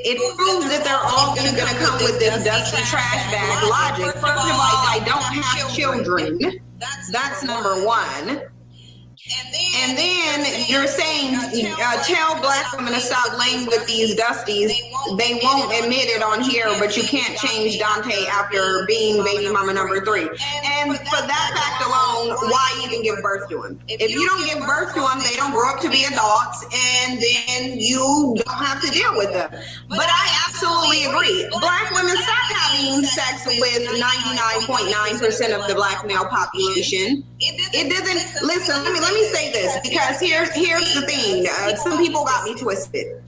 it proves that they're always going to come with this dusty trash bag logic. First of all, I don't have children. That's number one. And then you're saying, tell black women to stop laying with these dusties. They won't admit it on here, but you can't change Dante after being baby mama number 3. And for that fact alone, why even give birth to him? If you don't give birth to them, they don't grow up to be adults, and then you don't have to deal with them. But I absolutely agree. Black women, stop having sex with 99.9% of the black male population. It doesn't, listen, let me say this, because here's the thing. Some people got me twisted.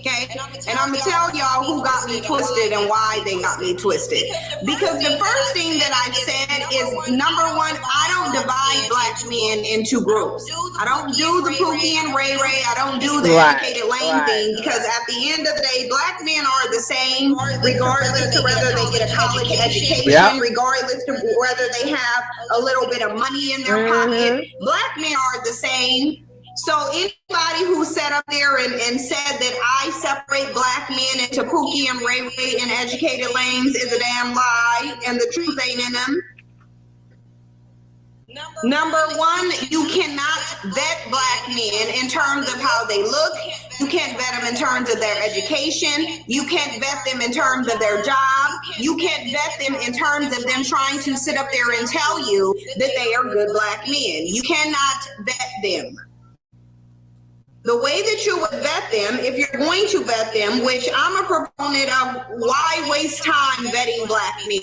Okay, and I'm gonna tell y'all who got me twisted and why they got me twisted. Because the first thing that I said is, number one, I don't divide black men into groups. I don't do the Pookie and Ray Ray. I don't do the educated lame thing, because at the end of the day, black men are the same, regardless of whether they get a college education, regardless of whether they have a little bit of money in their pocket. Black men are the same. So anybody who sat up there and said that I separate black men into Pookie and Ray Ray and educated lames is a damn lie, and the truth ain't in them. Number one, you cannot vet black men in terms of how they look. You can't vet them in terms of their education. You can't vet them in terms of their job. You can't vet them in terms of them trying to sit up there and tell you that they are good black men. You cannot vet them. The way that you would vet them, if you're going to vet them, which I'm a proponent of, why waste time vetting black men?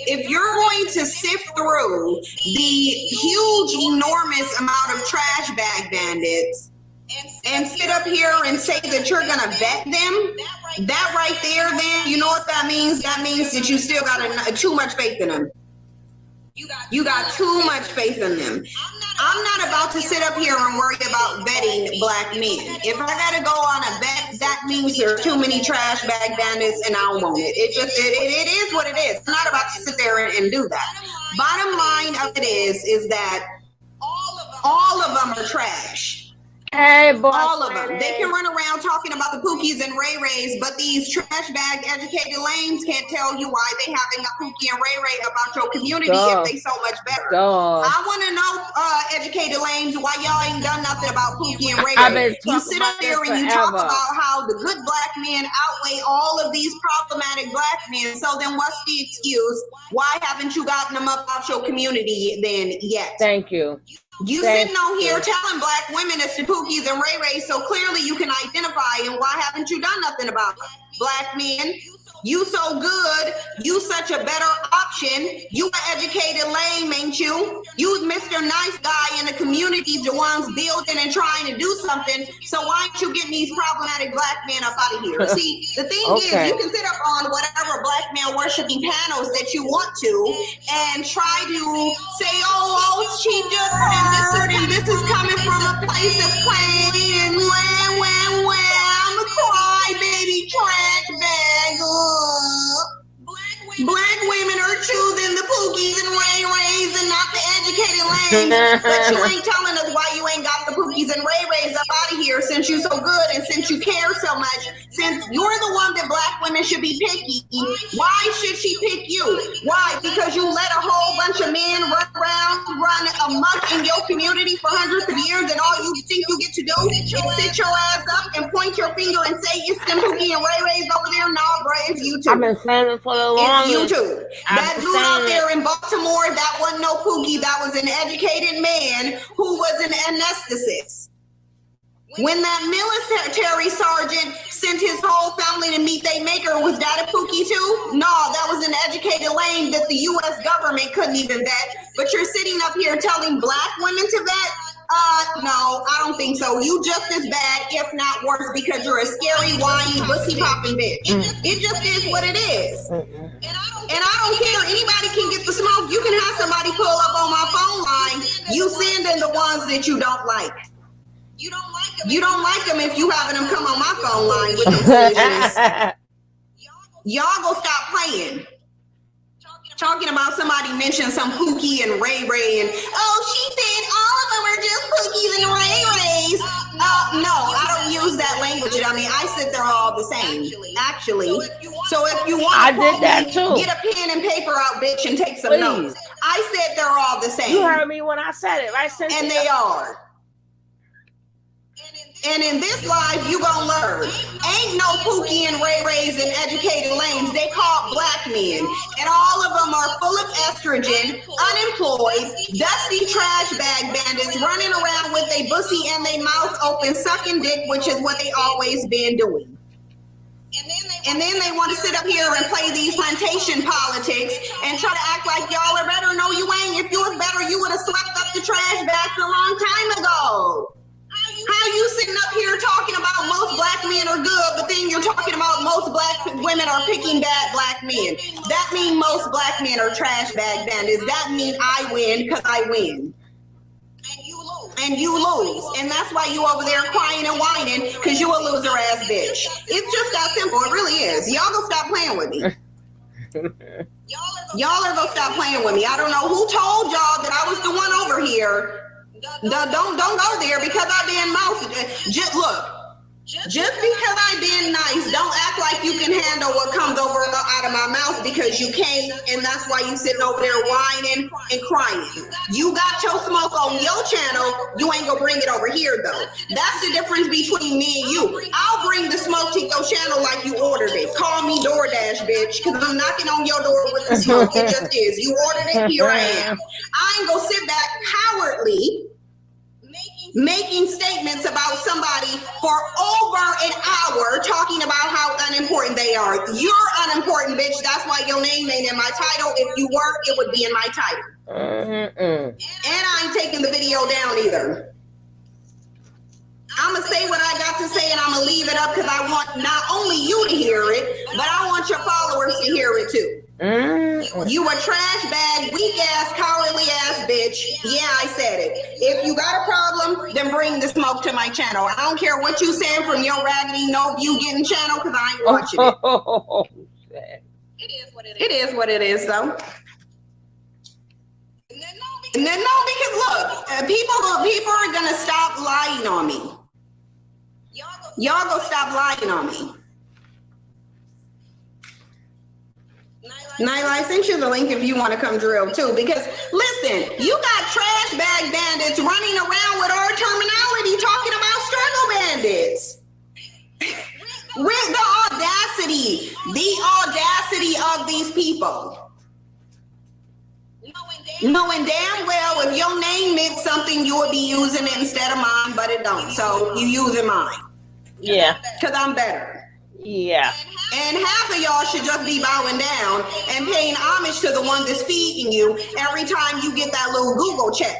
If you're going to sift through the huge, enormous amount of trash bag bandits and sit up here and say that you're going to vet them, that right there, then, you know what that means? That means that you still got too much faith in them. You got too much faith in them. I'm not about to sit up here and worry about vetting black men. If I gotta go on a vet, that means there's too many trash bag bandits and I don't want it. It is what it is. I'm not about to sit there and do that. Bottom line of it is that all of them are trash. Hey, boy, all of them. They can run around talking about the Pookies and Ray Rays, but these trash bag educated lames can't tell you why they having a Pookie and Ray Ray about your community if they so much better. I want to know, educated lames, why y'all ain't done nothing about Pookie and Ray Ray. You sit up there and you talk about how the good black men outweigh all of these problematic black men. So then what's the excuse? Why haven't you gotten them up out your community then yet? Thank you. You sitting on here telling black women it's the Pookies and Ray Ray, so clearly you can identify, and why haven't you done nothing about it? Black men, you so good, you such a better option, you an educated lame, ain't you? You Mr. Nice Guy in the community, the ones building and trying to do something, so why aren't you getting these problematic black men up out of here? See, the thing is, you can sit up on whatever black male worshiping panels that you want to and try to say, oh, she just heard, and this is coming from a place of pain, and I'm a crybaby trash bag. Black women are choosing the Pookies and Ray Rays and not the educated lanes. But you ain't telling us why you ain't got the Pookies and Ray Rays up out of here, since you so good and since you care so much. Since you're the one that black women should be picky, why should she pick you? Why? Because you let a whole bunch of men run amok in your community for hundreds of years, and all you think you get to do is sit your ass up and point your finger and say it's them Pookie and Ray Rays over there? No, bro, it's you too. I've been saying it for the longest. You too. That dude out there in Baltimore, that wasn't no Pookie. That was an educated man who was an anesthetist. When that military sergeant sent his whole family to meet their maker, was that a Pookie too? No, that was an educated lane that the U.S. government couldn't even vet. But you're sitting up here telling black women to vet? No, I don't think so. You just as bad, if not worse, because you're a scary, whiny, pussy popping bitch. It just is what it is. And I don't care. Anybody can get the smoke. You can have somebody pull up on my phone line. You send in the ones that you don't like. You don't like them if you having them come on my phone line with them foolishness. Y'all go stop playing. talking about somebody mentioned some Pookie and Ray Ray and she said all of them are just Pookies and Ray Rays. No, I don't use that language. I mean, I said they're all the same. Actually. So if you want to I did that too. Get a pen and paper out, bitch, and take some notes. I said they're all the same. You heard me when I said it, right, Cynthia? And they are. And in this life, you gonna learn. Ain't no Pookie and Ray Rays and educated lames. They call black men. And all of them are full of estrogen, unemployed, dusty trash bag bandits running around with a pussy and they mouth open, sucking dick, which is what they always been doing. And then they want to sit up here and play these plantation politics and try to act like y'all are better. No, you ain't. If you was better, you would have swept up the trash bags a long time ago. How you sitting up here talking about most black men are good, but then you're talking about most black women are picking bad black men. That means most black men are trash bag bandits. That means I win because I win. And you lose. And that's why you over there crying and whining because you a loser ass bitch. It's just that simple. It really is. Y'all gonna stop playing with me. Y'all are gonna stop playing with me. I don't know who told y'all that I was the one over here. Don't go there because I been mouthy. Just look. Just because I been nice, don't act like you can handle what comes over out of my mouth because you can't, and that's why you sitting over there whining and crying. You got your smoke on your channel, you ain't gonna bring it over here though. That's the difference between me and you. I'll bring the smoke to your channel like you ordered it. Call me DoorDash, bitch, because I'm knocking on your door with the smoke. It just is. You ordered it, here I am. I ain't gonna sit back cowardly making statements about somebody for over an hour talking about how unimportant they are. You're unimportant, bitch. That's why your name ain't in my title. If you were, it would be in my title. And I ain't taking the video down either. I'm going to say what I got to say and I'm going to leave it up because I want not only you to hear it, but I want your followers to hear it too. You a trash bag, weak ass, cowardly ass bitch. Yeah, I said it. If you got a problem, then bring the smoke to my channel. I don't care what you saying from your raggedy no view getting channel because I ain't watching it. It is what it is though. And then no, because look, people are gonna stop lying on me. Y'all gonna stop lying on me. Nyla, I sent you the link if you want to come drill too. Because listen, you got trash bag bandits running around with our terminology talking about struggle bandits. With the audacity of these people. Knowing damn well if your name meant something, you would be using it instead of mine, but it don't. So you using mine. Yeah. Because I'm better. Yeah. And half of y'all should just be bowing down and paying homage to the one that's feeding you every time you get that little Google check.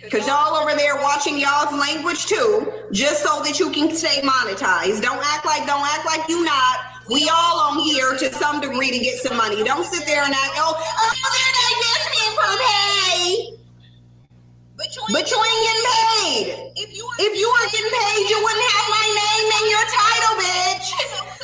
Because y'all over there watching y'all's language too, just so that you can stay monetized. Don't act like you not. We all on here to some degree to get some money. Don't sit there and act, they're divesting for pay. But you ain't getting paid. If you weren't getting paid, you wouldn't have my name in your title, bitch.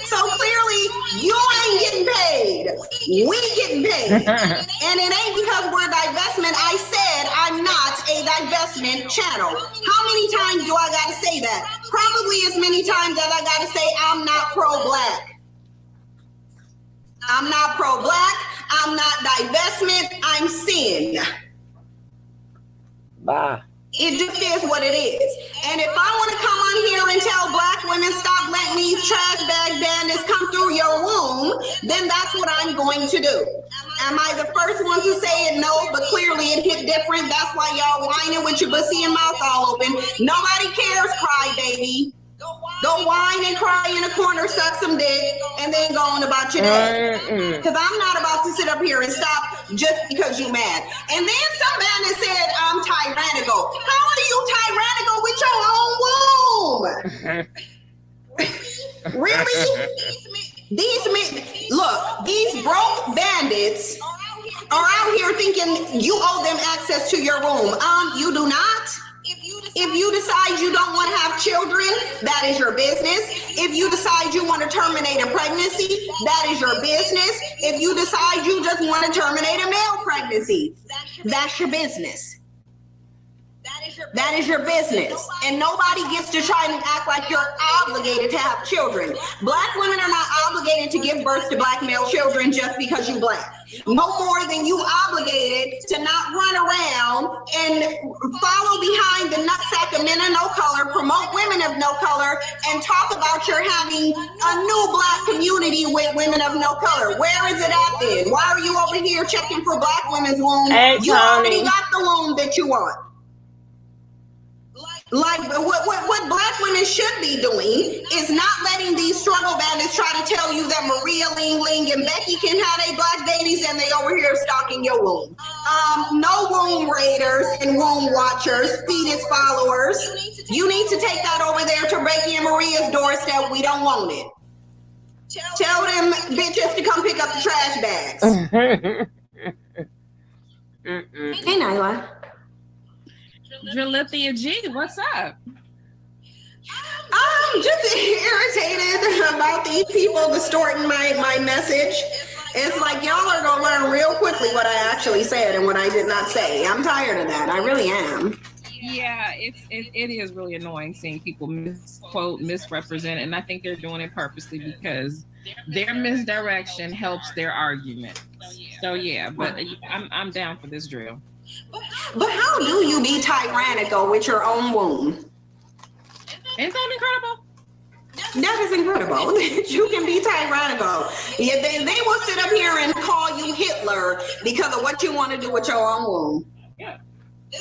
So clearly, you ain't getting paid. We getting paid. And it ain't because we're divestment. I said I'm not a divestment channel. How many times do I gotta say that? Probably as many times as I gotta say I'm not pro-black. I'm not pro-black. I'm not divestment. I'm sin. Bye. It just is what it is. And if I want to come on here and tell black women stop letting these trash bag bandits come through your womb, then that's what I'm going to do. Am I the first one to say it? No, but clearly it hit different. That's why y'all whining with your pussy and mouth all open. Nobody cares, cry baby. Go whine and cry in a corner, suck some dick, and then go on about your day. Because I'm not about to sit up here and stop just because you mad. And then some man said I'm tyrannical. How are you tyrannical with your own womb? Really? These men, look, these broke bandits are out here thinking you owe them access to your womb. You do not. If you decide you don't want to have children, that is your business. If you decide you want to terminate a pregnancy, that is your business. If you decide you just want to terminate a male pregnancy, that's your business. That is your business. And nobody gets to try and act like you're obligated to have children. Black women are not obligated to give birth to black male children just because you black. No more than you obligated to not run around and follow behind the nutsack of men of no color, promote women of no color, and talk about you're having a new black community with women of no color. Where is it at then? Why are you over here checking for black women's womb? Hey, you already got the womb that you want. Like what black women should be doing is not letting these struggle bandits try to tell you that Maria, Ling Ling, and Becky can have their black babies and they over here stalking your womb. No womb raiders and womb watchers, fetus followers. You need to take that over there to Becky and Maria's doorstep. We don't want it. Tell them bitches to come pick up the trash bags. Hey, Nyla. Jalithia G, what's up? I'm just irritated about these people distorting my message. It's like y'all are gonna learn real quickly what I actually said and what I did not say. I'm tired of that. I really am. Yeah, it is really annoying seeing people misquote, misrepresent, and I think they're doing it purposely because their misdirection helps their argument. So yeah, but I'm down for this drill. But how do you be tyrannical with your own womb? Isn't that incredible? That is incredible. You can be tyrannical. Yeah, they will sit up here and call you Hitler because of what you want to do with your own womb. Yeah.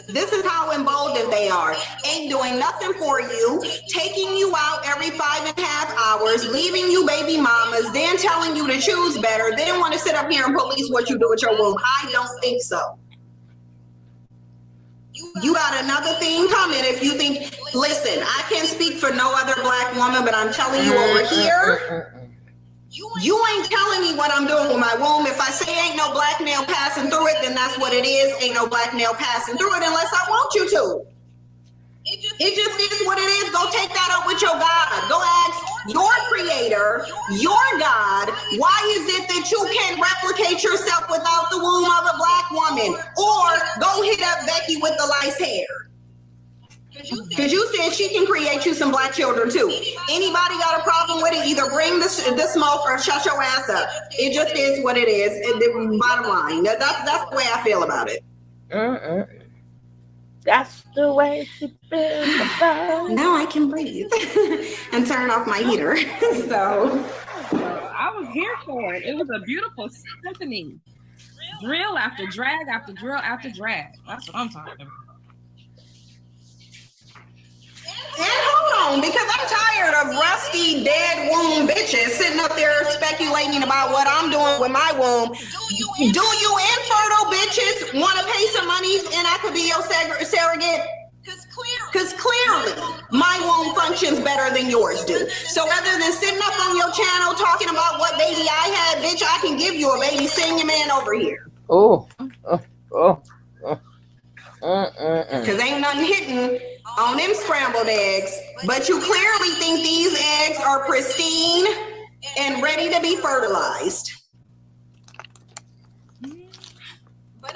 This is how emboldened they are. Ain't doing nothing for you, taking you out every 5.5 hours, leaving you baby mamas, then telling you to choose better. They don't want to sit up here and police what you do with your womb. I don't think so. You got another thing coming if you think, listen, I can't speak for no other black woman, but I'm telling you over here, you ain't telling me what I'm doing with my womb. If I say ain't no black male passing through it, then that's what it is. Ain't no black male passing through it unless I want you to. It just is what it is. Go take that up with your God. Go ask your creator, your God, why is it that you can't replicate yourself without the womb of a black woman? Or go hit up Becky with the lice hair. Because you said she can create you some black children too. Anybody got a problem with it? Either bring the smoke or shut your ass up. It just is what it is. The bottom line. That's the way I feel about it. That's the way she feels about it. Now I can breathe and turn off my heater. So I was here for it. It was a beautiful symphony. Drill after drag after drill after drag. That's what I'm talking about. And hold on, because I'm tired of rusty, dead womb bitches sitting up there speculating about what I'm doing with my womb. Do you infertile bitches want to pay some money and I could be your surrogate? Because clearly my womb functions better than yours do. So rather than sitting up on your channel talking about what baby I had, bitch, I can give you a baby. Send your man over here. Because ain't nothing hitting on them scrambled eggs. But you clearly think these eggs are pristine and ready to be fertilized.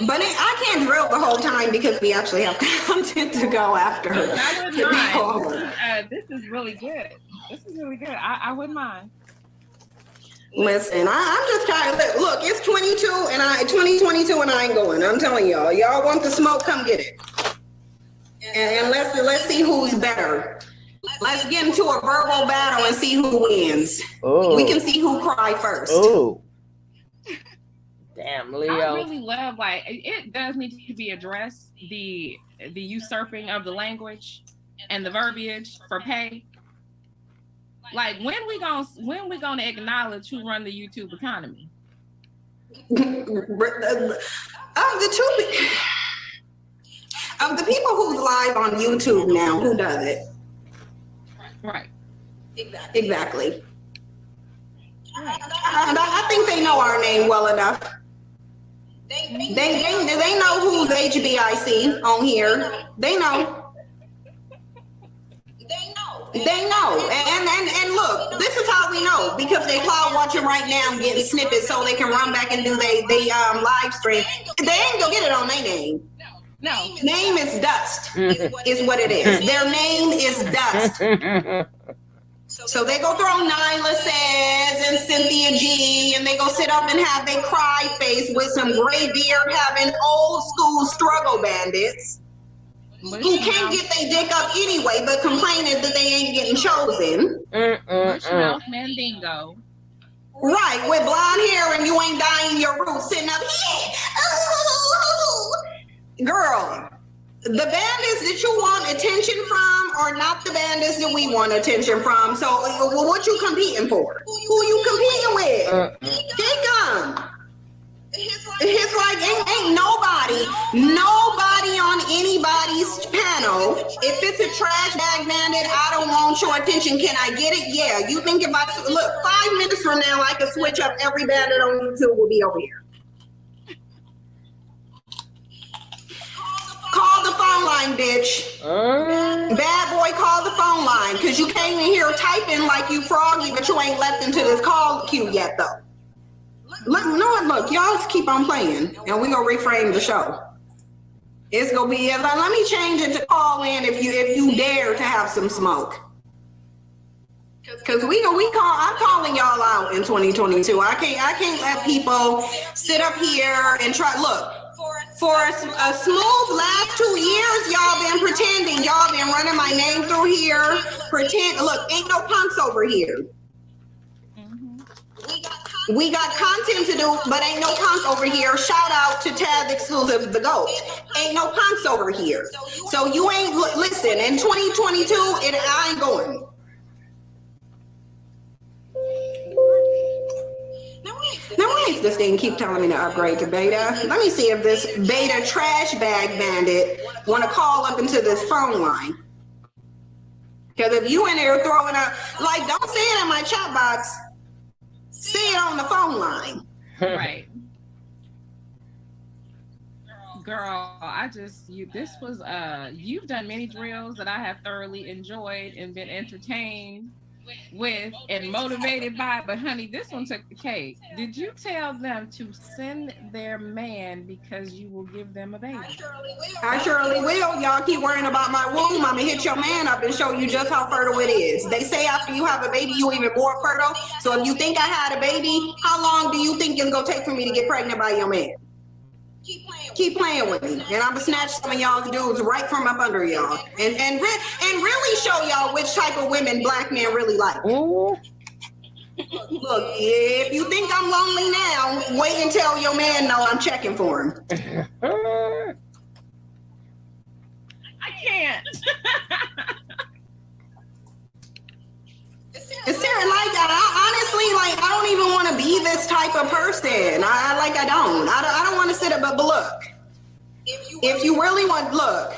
But I can't drill the whole time because we actually have content to go after. I wouldn't mind. This is really good. I wouldn't mind. Listen, I'm just trying to look. It's 2022 and I ain't going. I'm telling y'all. Y'all want the smoke? Come get it. And let's see who's better. Let's get into a verbal battle and see who wins. We can see who cry first. Damn, Leo. I really love, like, it does need to be addressed, the usurping of the language and the verbiage for pay. Like, when we gonna acknowledge who run the YouTube economy? Of the people who's live on YouTube now, who does it? Right. Exactly. I think they know our name well enough. They know who's HBIC on here. They know. They know, and look, this is how we know, because they cloud watching right now, getting snippets so they can run back and do they live stream. They ain't gonna get it on their name. No, Name is dust, is what it is. Their name is dust. So they go throw Nyla Says and Cynthia G, and they go sit up and have they cry face with some gray beard having old school struggle bandits who can't get their dick up anyway, but complaining that they ain't getting chosen. Mouth Mandingo. Right, with blonde hair and you ain't dying your roots, sitting up here. Girl, the bandits that you want attention from are not the bandits that we want attention from. So what you competing for? Who you competing with? Kick 'em. It's like ain't nobody on anybody's panel. If it's a trash bag bandit, I don't want your attention. Can I get it? Yeah. You think if I look 5 minutes from now, I can switch up every bandit on YouTube will be over here. Call the phone line, bitch. Bad boy, call the phone line, because you came in here typing like you froggy, but you ain't left into this call queue yet, though. Look, y'all just keep on playing, and we gonna reframe the show. It's gonna be let me change it to call in if you dare to have some smoke. Cause I'm calling y'all out in 2022. I can't let people sit up here and try. Look, for a smooth last 2 years, y'all been pretending. Y'all been running my name through here. Pretend. Look, ain't no punks over here. We got content to do, but ain't no punk over here. Shout out to Tab Exclusive, the GOAT. Ain't no punks over here. So you ain't, listen, in 2022, I ain't going. Now why is this thing keep telling me to upgrade to beta? Let me see if this beta trash bag bandit want to call up into this phone line. Because if you in there throwing a, like, don't say it in my chat box. Say it on the phone line. Right. Girl, you've done many drills that I have thoroughly enjoyed and been entertained with and motivated by, but honey, this one took the cake. Did you tell them to send their man because you will give them a baby? I surely will. Y'all keep worrying about my womb. I'ma hit your man up and show you just how fertile it is. They say after you have a baby, you even more fertile. So if you think I had a baby, how long do you think it's gonna take for me to get pregnant by your man? Keep playing with me, and I'm gonna snatch some of y'all dudes right from up under y'all, and really show y'all which type of women black men really like. Ooh. Look, if you think I'm lonely now, wait until your man know I'm checking for him. I can't. It's serious, like honestly, like I don't even want to be this type of person. I don't want to sit up, but look, if you really want, look,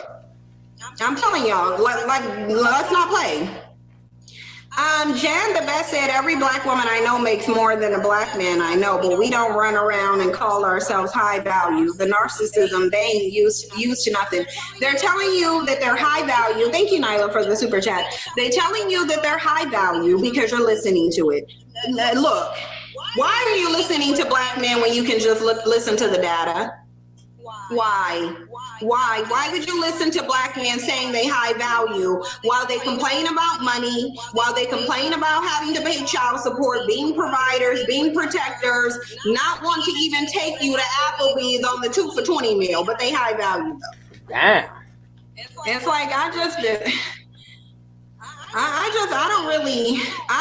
I'm telling y'all, like let's not play. Jan the Best said every black woman I know makes more than a black man I know, but we don't run around and call ourselves high value. The narcissism, they ain't used to nothing. They're telling you that they're high value. Thank you, Nyla, for the super chat. They're telling you that they're high value because you're listening to it. Look, why are you listening to black men when you can just listen to the data? Why? Why would you listen to black men saying they high value while they complain about money, while they complain about having to pay child support, being providers, being protectors, not want to even take you to Applebee's on the 2 for $20 meal, but they high value though. Damn. It's like I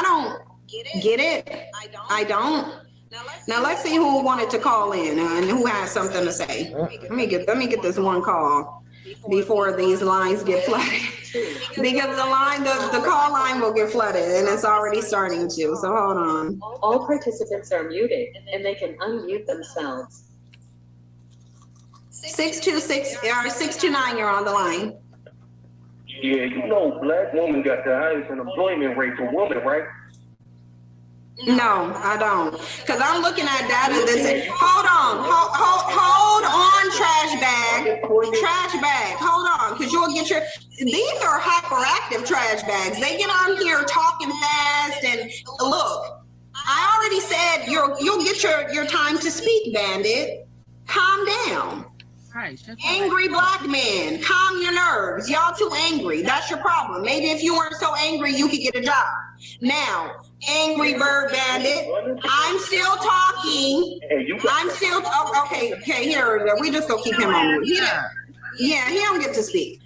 don't get it. I don't. Now let's see who wanted to call in and who has something to say. Let me get this one call before these lines get flooded, because the call line will get flooded and it's already starting to. So hold on. All participants are muted and they can unmute themselves. 626 or 629, you're on the line. Yeah, you know, black women got the highest unemployment rate for women, right? No, I don't. Because I'm looking at data that says, hold on, trash bag, hold on, because you'll get these are hyperactive trash bags. They get on here talking fast and look, I already said you'll get your time to speak, Bandit. Calm down. Right, angry black men, calm your nerves. Y'all too angry. That's your problem. Maybe if you weren't so angry, you could get a job. Now, Angry Bird Bandit, I'm still talking. I'm still okay. Here, we just gonna keep him on. He don't get to speak.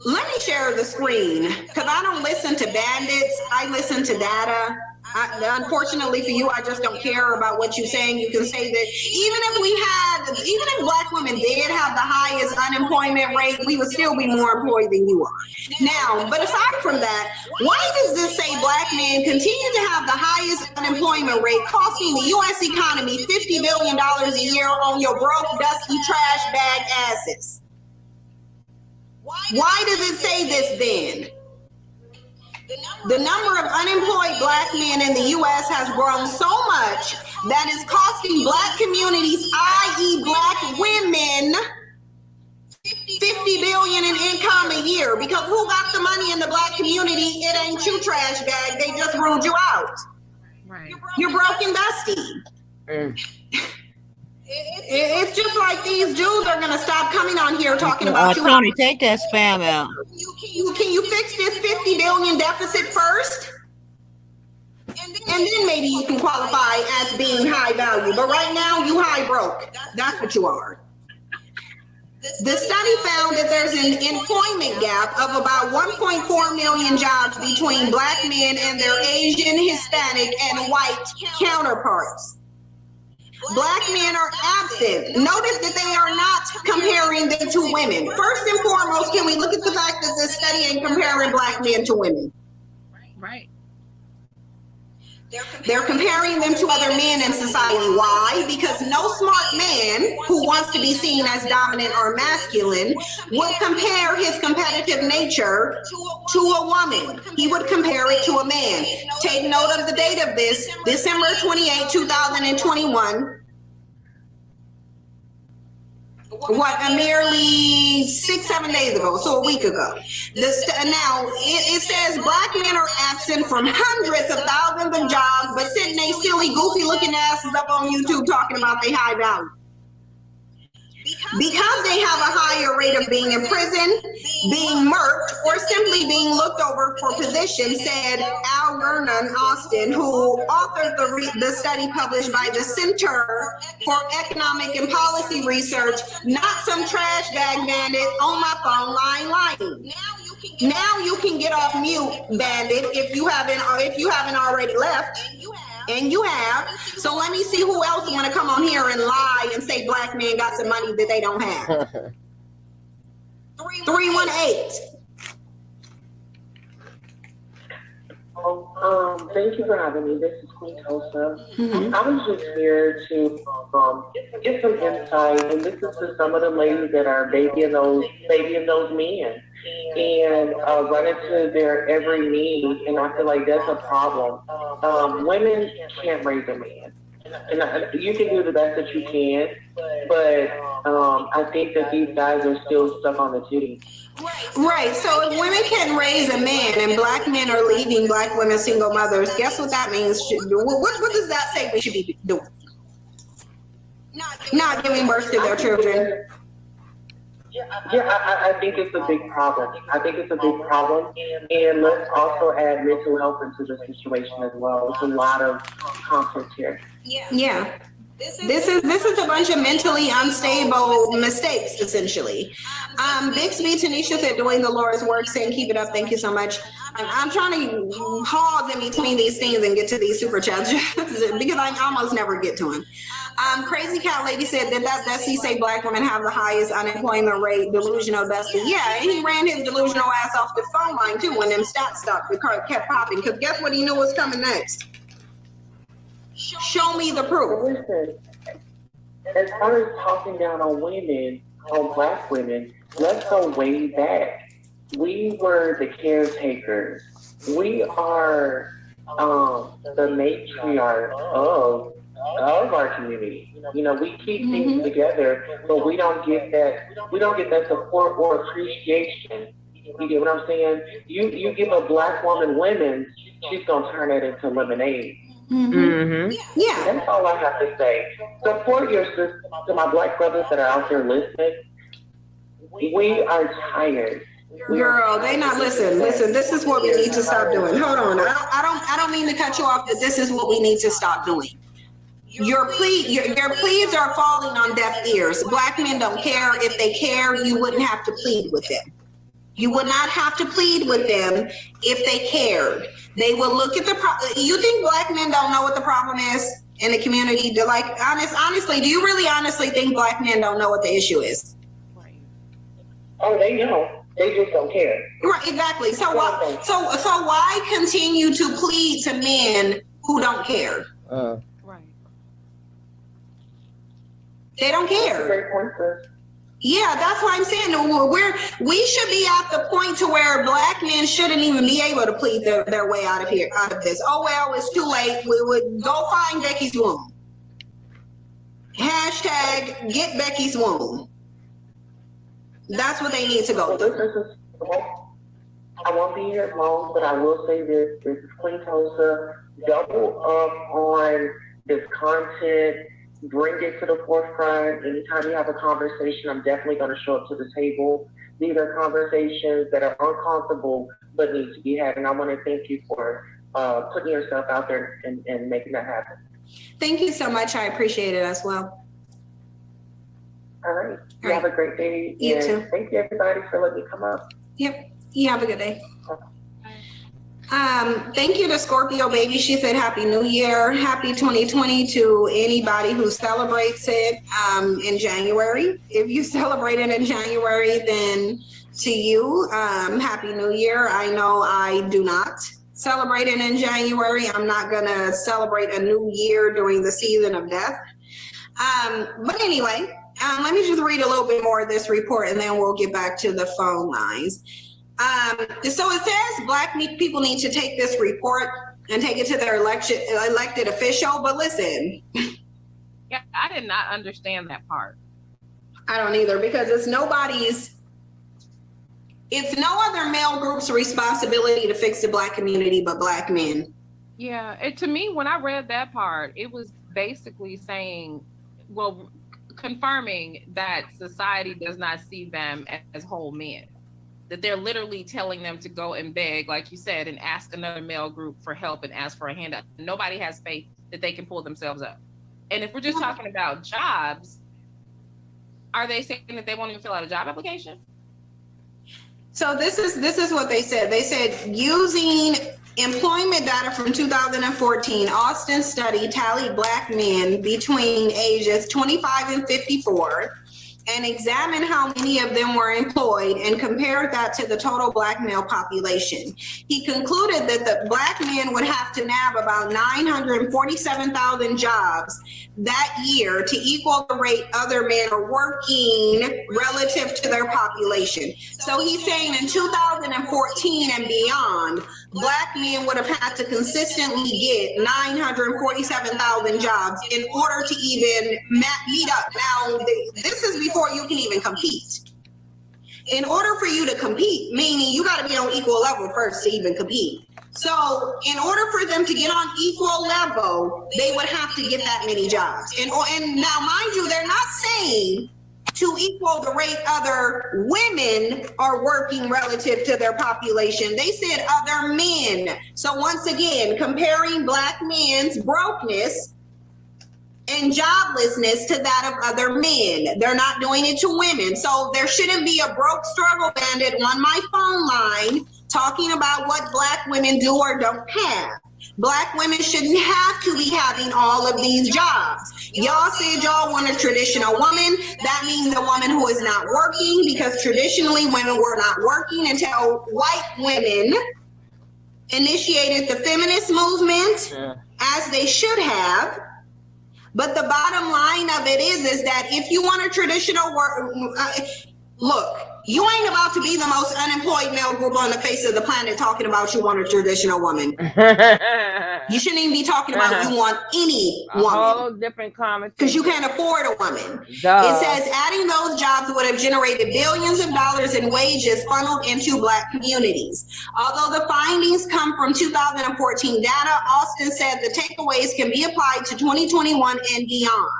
Let me share the screen because I don't listen to bandits. I listen to data. Unfortunately for you, I just don't care about what you're saying. You can say that even if black women did have the highest unemployment rate, we would still be more employed than you are. Now, but aside from that, why does this say black men continue to have the highest unemployment rate, costing the U.S. economy $50 billion a year on your broke, dusty trash bag asses? Why does it say this then? The number of unemployed black men in the U.S. has grown so much that is costing black communities, i.e. black women, $50 billion in income a year. Because who got the money in the black community? It ain't you, trash bag. They just ruled you out. Right. You're broken, dusty. It's just like these dudes are gonna stop coming on here talking about you. Tony, take that spam out. Can you fix this $50 billion deficit first? And then maybe you can qualify as being high value. But right now, you high broke. That's what you are. The study found that there's an employment gap of about 1.4 million jobs between black men and their Asian, Hispanic, and white counterparts. Black men are absent. Notice that they are not comparing them to women. First and foremost, can we look at the fact that this study ain't comparing black men to women? Right. They're comparing them to other men in society. Why? Because no smart man who wants to be seen as dominant or masculine would compare his competitive nature to a woman. He would compare it to a man. Take note of the date of this, December 28, 2021. Merely 6-7 days ago, so a week ago. Now, it says black men are absent from hundreds of thousands of jobs, but sitting they silly, goofy looking asses up on YouTube talking about their high value. Because they have a higher rate of being in prison, being murked, or simply being looked over for positions, said Al Vernon Austin, who authored the study published by the Center for Economic and Policy Research, not some trash bag bandit on my phone lying. Now you can get off mute, bandit, if you haven't already left. And you have. So let me see who else want to come on here and lie and say black men got some money that they don't have. 318. Thank you for having me. This is Queen Tosa. I was just here to get some insight, and this is to some of the ladies that are babying those men and run into their every need, and I feel like that's a problem. Women can't raise a man, and you can do the best that you can, but I think that these guys are still stuck on the titty. Right. So if women can raise a man and black men are leaving black women single mothers, guess what that means? What does that say we should be doing? Not giving birth to their children. I think it's a big problem. And let's also add mental health into the situation as well. It's a lot of conflict here. Yeah. This is a bunch of mentally unstable mistakes, essentially. Bixby Tanisha said, doing the Lord's work, saying, keep it up. Thank you so much. I'm trying to pause in between these things and get to these super chats because I almost never get to them. Crazy Cat Lady said that Dusty say black women have the highest unemployment rate, delusional Dusty. Yeah, and he ran his delusional ass off the phone line too when them stats stopped. The car kept popping because guess what he knew was coming next? Show me the proof. Listen, as far as talking down on women, on black women, let's go way back. We were the caretakers. We are the matriarch of our community. You know, we keep things together, but we don't get that support or appreciation. You get what I'm saying? You give a black woman lemons, she's gonna turn it into lemonade. Yeah. That's all I have to say. Support your sister. To my black brothers that are out there listening, we are tired. Girl, they not listen. This is what we need to stop doing. Hold on. I don't mean to cut you off, but this is what we need to stop doing. Your pleas are falling on deaf ears. Black men don't care. If they care, you wouldn't have to plead with them. You would not have to plead with them if they cared. They will look at the problem. You think black men don't know what the problem is in the community? Honestly, do you really honestly think black men don't know what the issue is? Oh, they know. They just don't care. Right, exactly. So why continue to plead to men who don't care? Right. They don't care. Great point, sis. Yeah, that's why I'm saying we should be at the point to where black men shouldn't even be able to plead their way out of this. Oh well, it's too late. We would go find Becky's womb. Hashtag get Becky's womb. That's what they need to go through. I won't be here long, but I will say this. This is Queen Tulsa. Double up on this content. Bring it to the forefront. Anytime you have a conversation, I'm definitely going to show up to the table. These are conversations that are uncomfortable, but need to be had. And I want to thank you for putting yourself out there and making that happen. Thank you so much. I appreciate it as well. All right. You have a great day. You too. Thank you, everybody, for letting me come up. Yep. You have a good day. Thank you to Scorpio Baby. She said Happy New Year. Happy 2020 to anybody who celebrates it in January. If you celebrate it in January, then to you, Happy New Year. I know I do not celebrate it in January. I'm not going to celebrate a new year during the season of death. But anyway, let me just read a little bit more of this report and then we'll get back to the phone lines. So it says black people need to take this report and take it to their elected official. But listen. Yeah, I did not understand that part. I don't either, because it's no other male group's responsibility to fix the black community but black men. Yeah, to me, when I read that part, it was basically saying, well, confirming that society does not see them as whole men. That they're literally telling them to go and beg, like you said, and ask another male group for help and ask for a handout. Nobody has faith that they can pull themselves up. And if we're just talking about jobs, are they saying that they won't even fill out a job application? So this is what they said. They said using employment data from 2014, Austin study tallied black men between ages 25 and 54 and examined how many of them were employed and compared that to the total black male population. He concluded that the black men would have to nab about 947,000 jobs that year to equal the rate other men are working relative to their population. So he's saying in 2014 and beyond, black men would have had to consistently get 947,000 jobs in order to even meet up. Now, this is before you can even compete. In order for you to compete, meaning you got to be on equal level first to even compete. So in order for them to get on equal level, they would have to get that many jobs. And now, mind you, they're not saying to equal the rate other women are working relative to their population. They said other men. So once again, comparing black men's brokenness and joblessness to that of other men. They're not doing it to women. So there shouldn't be a broke struggle bandit on my phone line talking about what black women do or don't have. Black women shouldn't have to be having all of these jobs. Y'all said y'all want a traditional woman. That means a woman who is not working, because traditionally women were not working until white women initiated the feminist movement, as they should have. But the bottom line of it is that if you want a traditional work, look, You ain't about to be the most unemployed male group on the face of the planet talking about you want a traditional woman. You shouldn't even be talking about you want any woman. A whole different conversation. Because you can't afford a woman. Duh. It says adding those jobs would have generated billions of dollars in wages funneled into Black communities. Although the findings come from 2014 data, Austin said the takeaways can be applied to 2021 and beyond.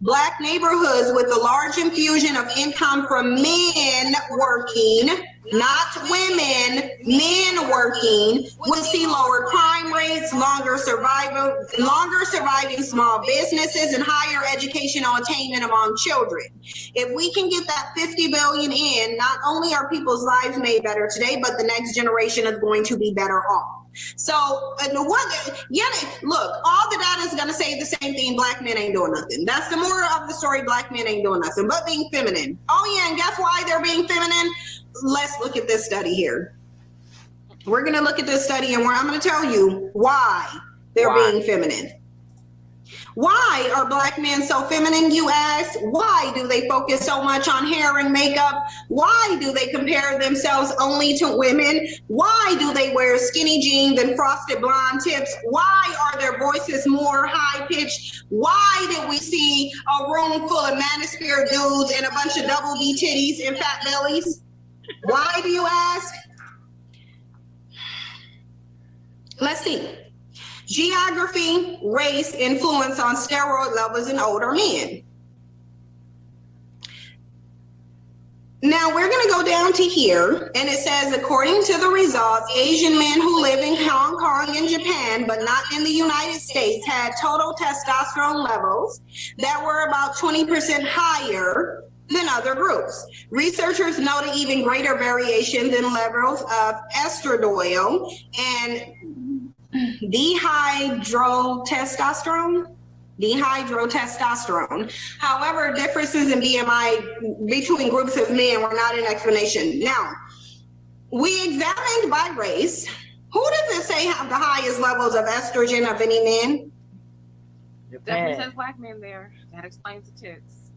Black neighborhoods with a large infusion of income from men working, not women, men working, would see lower crime rates, longer surviving small businesses, and higher educational attainment among children. If we can get that 50 billion in, not only are people's lives made better today, but the next generation is going to be better off. So, look, all the data is going to say the same thing. Black men ain't doing nothing. That's the moral of the story. Black men ain't doing nothing but being feminine. Oh, yeah, and guess why they're being feminine? Let's look at this study here. We're going to look at this study, and I'm going to tell you why they're being feminine. Why are Black men so feminine, you ask? Why do they focus so much on hair and makeup? Why do they compare themselves only to women? Why do they wear skinny jeans and frosted blonde tips? Why are their voices more high-pitched? Why did we see a room full of manosphere dudes and a bunch of double D titties and fat bellies? Why do you ask? Let's see. Geography, race, influence on steroid levels in older men. Now we're going to go down to here, and it says, according to the results, Asian men who live in Hong Kong and Japan, but not in the United States, had total testosterone levels that were about 20% higher than other groups. Researchers noted even greater variations in levels of estradiol and dehydrotestosterone. However, differences in BMI between groups of men were not an explanation. Now, we examined by race. Who does it say have the highest levels of estrogen of any men? Definitely says Black men there. That explains the tits.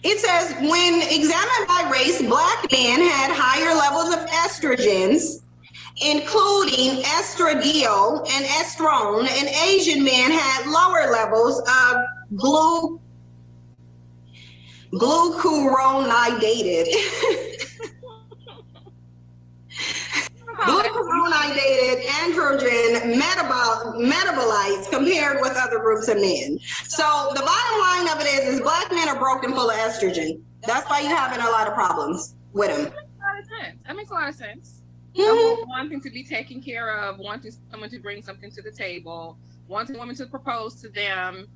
It says when examined by race, Black men had higher levels of estrogens, including estradiol and estrone, and Asian men had lower levels of glucuronidated androgen metabolites compared with other groups of men. So the bottom line of it is Black men are broken full of estrogen. That's why you're having a lot of problems with them. That makes a lot of sense. Wanting to be taken care of, wanting someone to bring something to the table, wanting women to propose to them,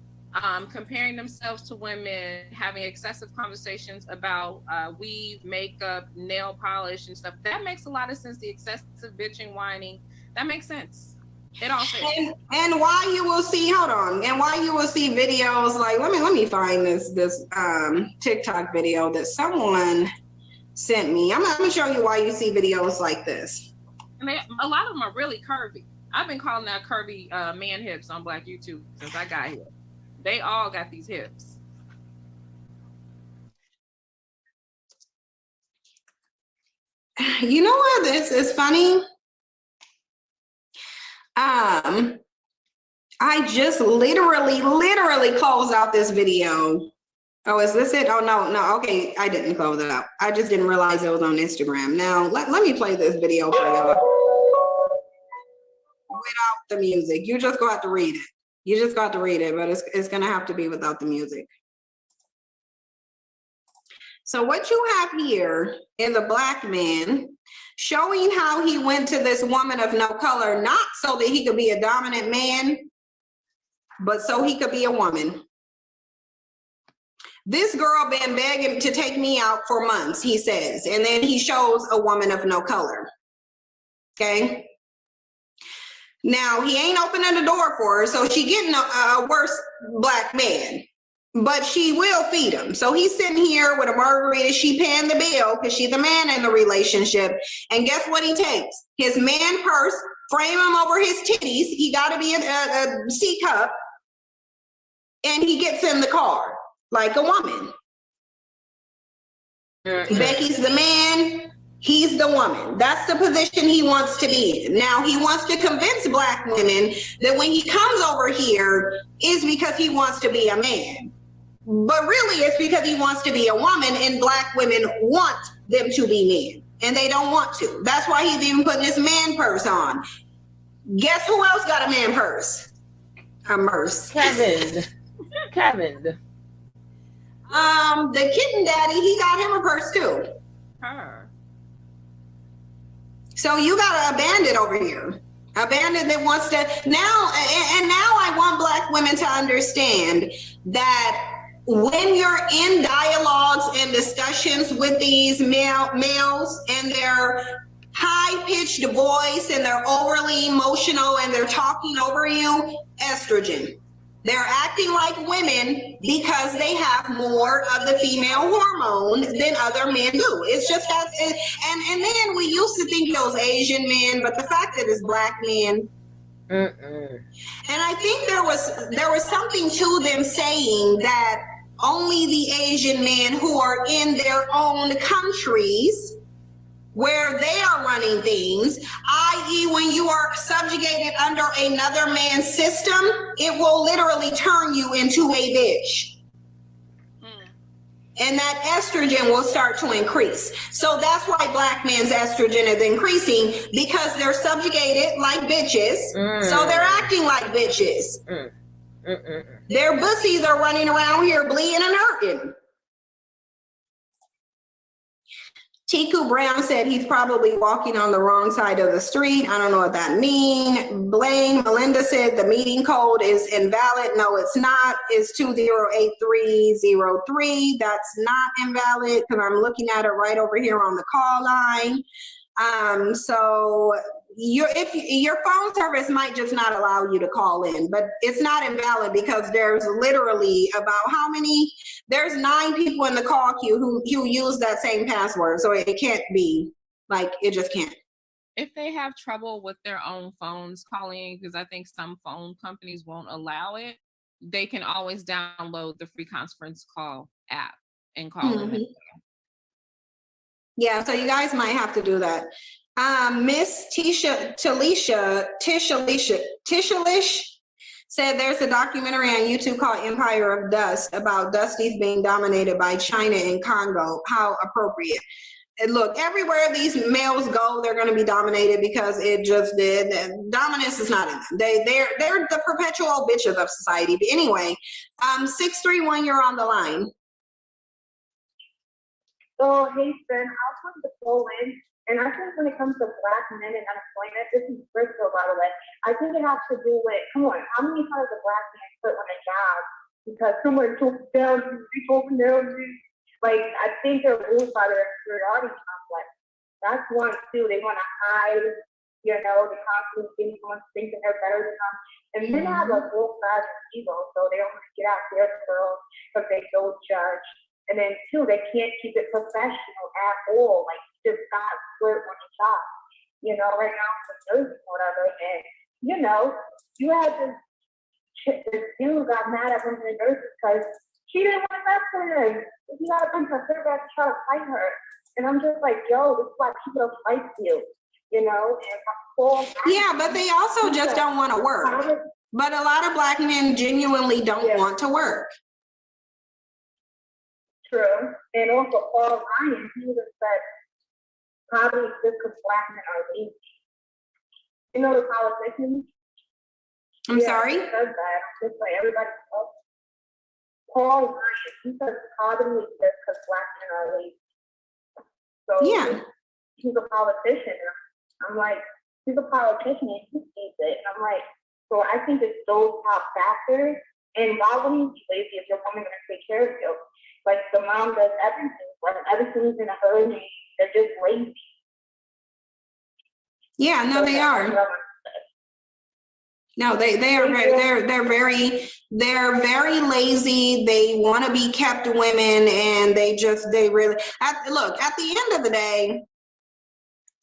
comparing themselves to women, having excessive conversations about weave, makeup, nail polish, and stuff. That makes a lot of sense. The excessive bitching, whining, that makes sense. It all fits. And why you will see, why you will see videos like, let me find this TikTok video that someone sent me. I'm gonna show you why you see videos like this. And a lot of them are really curvy. I've been calling that curvy man hips on Black YouTube since I got here. They all got these hips. You know what? This is funny. I just literally closed out this video. Oh, is this it? Oh, no. Okay, I didn't close it out. I just didn't realize it was on Instagram. Now, let me play this video for y'all. Without the music. You just got to read it. But it's going to have to be without the music. So what you have here is a Black man showing how he went to this woman of no color, not so that he could be a dominant man, but so he could be a woman. This girl been begging to take me out for months, he says. And then he shows a woman of no color. Okay. Now, he ain't opening the door for her, so she getting a worse Black man. But she will feed him. So he's sitting here with a margarita. She paying the bill because she's the man in the relationship. And guess what he takes? His man purse, frame him over his titties. He got to be a C cup. And he gets in the car like a woman. Becky's the man, he's the woman. That's the position he wants to be in. Now, he wants to convince Black women that when he comes over here is because he wants to be a man. But really, it's because he wants to be a woman, and Black women want them to be men, and they don't want to. That's why he's even putting this man purse on. Guess who else got a man purse? A Merce. Kevin. The kitten daddy, he got him a purse too. Her. So you got a bandit over here. A bandit that wants to now, and now I want Black women to understand that when you're in dialogues and discussions with these males and their high-pitched voice and they're overly emotional and they're talking over you, estrogen. They're acting like women because they have more of the female hormone than other men do. It's just that, and then we used to think those Asian men, but the fact that it's Black men. And I think there was something to them saying that only the Asian men who are in their own countries where they are running things, i.e. when you are subjugated under another man's system, it will literally turn you into a bitch. And that estrogen will start to increase. So that's why Black men's estrogen is increasing, because they're subjugated like bitches. So they're acting like bitches. Their pussies are running around here bleeding and hurting. Tiku Brown said he's probably walking on the wrong side of the street. I don't know what that means. Blaine Melinda said the meeting code is invalid. No, it's not. It's 208303. That's not invalid because I'm looking at it right over here on the call line. So your phone service might just not allow you to call in, but it's not invalid because there's literally about how many? There's 9 people in the call queue who use that same password. So it can't be like, it just can't. If they have trouble with their own phones calling, because I think some phone companies won't allow it, they can always download the free conference call app and call in. Yeah, so you guys might have to do that. Miss Tishalish said there's a documentary on YouTube called Empire of Dust about Dusties being dominated by China and Congo. How appropriate. And look, everywhere these males go, they're going to be dominated because it just did. Dominance is not in them. They're the perpetual bitches of society. But anyway, 631, you're on the line. So, hey, Sven, I was wanting to call in, and I think when it comes to Black men and unemployment, this is Bristol, by the way, I think it has to do with, come on, how many times a Black man quit on a job because someone took down, like, I think they're ruled by their superiority complex. That's one, too. They want to hide, you know, the constantly thinking someone's thinking they're better than them. And men have a real fragile ego, so they don't want to get out their girls because they don't judge. And then 2, they can't keep it professional at all. Like, just got split on the job. You know, right now it's a nurse or whatever. And, you know, you had this dude got mad at one of the nurses because she didn't want to mess with him. He got a bunch of her back to try to fight her. And I'm just like, yo, this is why people don't fight you. You know? And yeah, but they also just don't want to work. But a lot of Black men genuinely don't want to work. True. And also Paul Ryan, he even said probably just because Black men are lazy. You know the politician? I'm sorry? He says that. Just like everybody else. Paul Ryan, he says probably just because Black men are lazy. So he's a politician. I'm like, he's a politician and he sees it. And I'm like, so I think it's those top factors. And why wouldn't you be lazy if your woman gonna take care of you? Like the mom does everything, when everything's in a hurry, they're just lazy. Yeah, no, they are. No, they are they're very lazy. They want to be kept women, and they really look at the end of the day.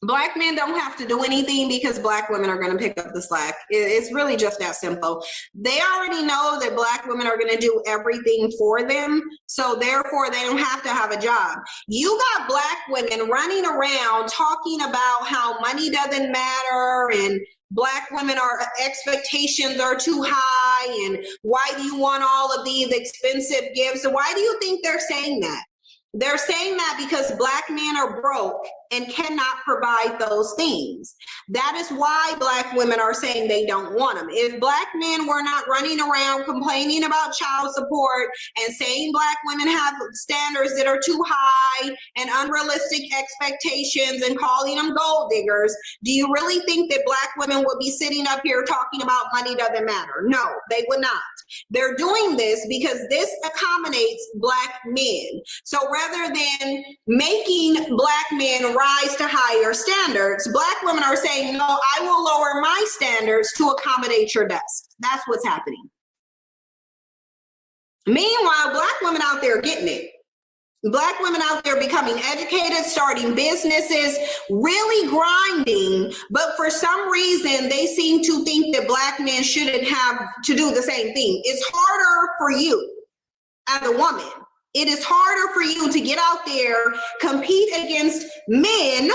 Black men don't have to do anything because Black women are going to pick up the slack. It's really just that simple. They already know that Black women are going to do everything for them, so therefore they don't have to have a job. You got Black women running around talking about how money doesn't matter and Black women expectations are too high, and why do you want all of these expensive gifts? And why do you think they're saying that? They're saying that because Black men are broke and cannot provide those things. That is why Black women are saying they don't want them. If Black men were not running around complaining about child support and saying Black women have standards that are too high and unrealistic expectations and calling them gold diggers, do you really think that Black women would be sitting up here talking about money doesn't matter? No, they would not. They're doing this because this accommodates Black men. So rather than making Black men rise to higher standards, Black women are saying, no, I will lower my standards to accommodate your desk. That's what's happening. Meanwhile, Black women out there getting it. Black women out there becoming educated, starting businesses, really grinding, but for some reason they seem to think that Black men shouldn't have to do the same thing. It's harder for you as a woman. It is harder for you to get out there, compete against men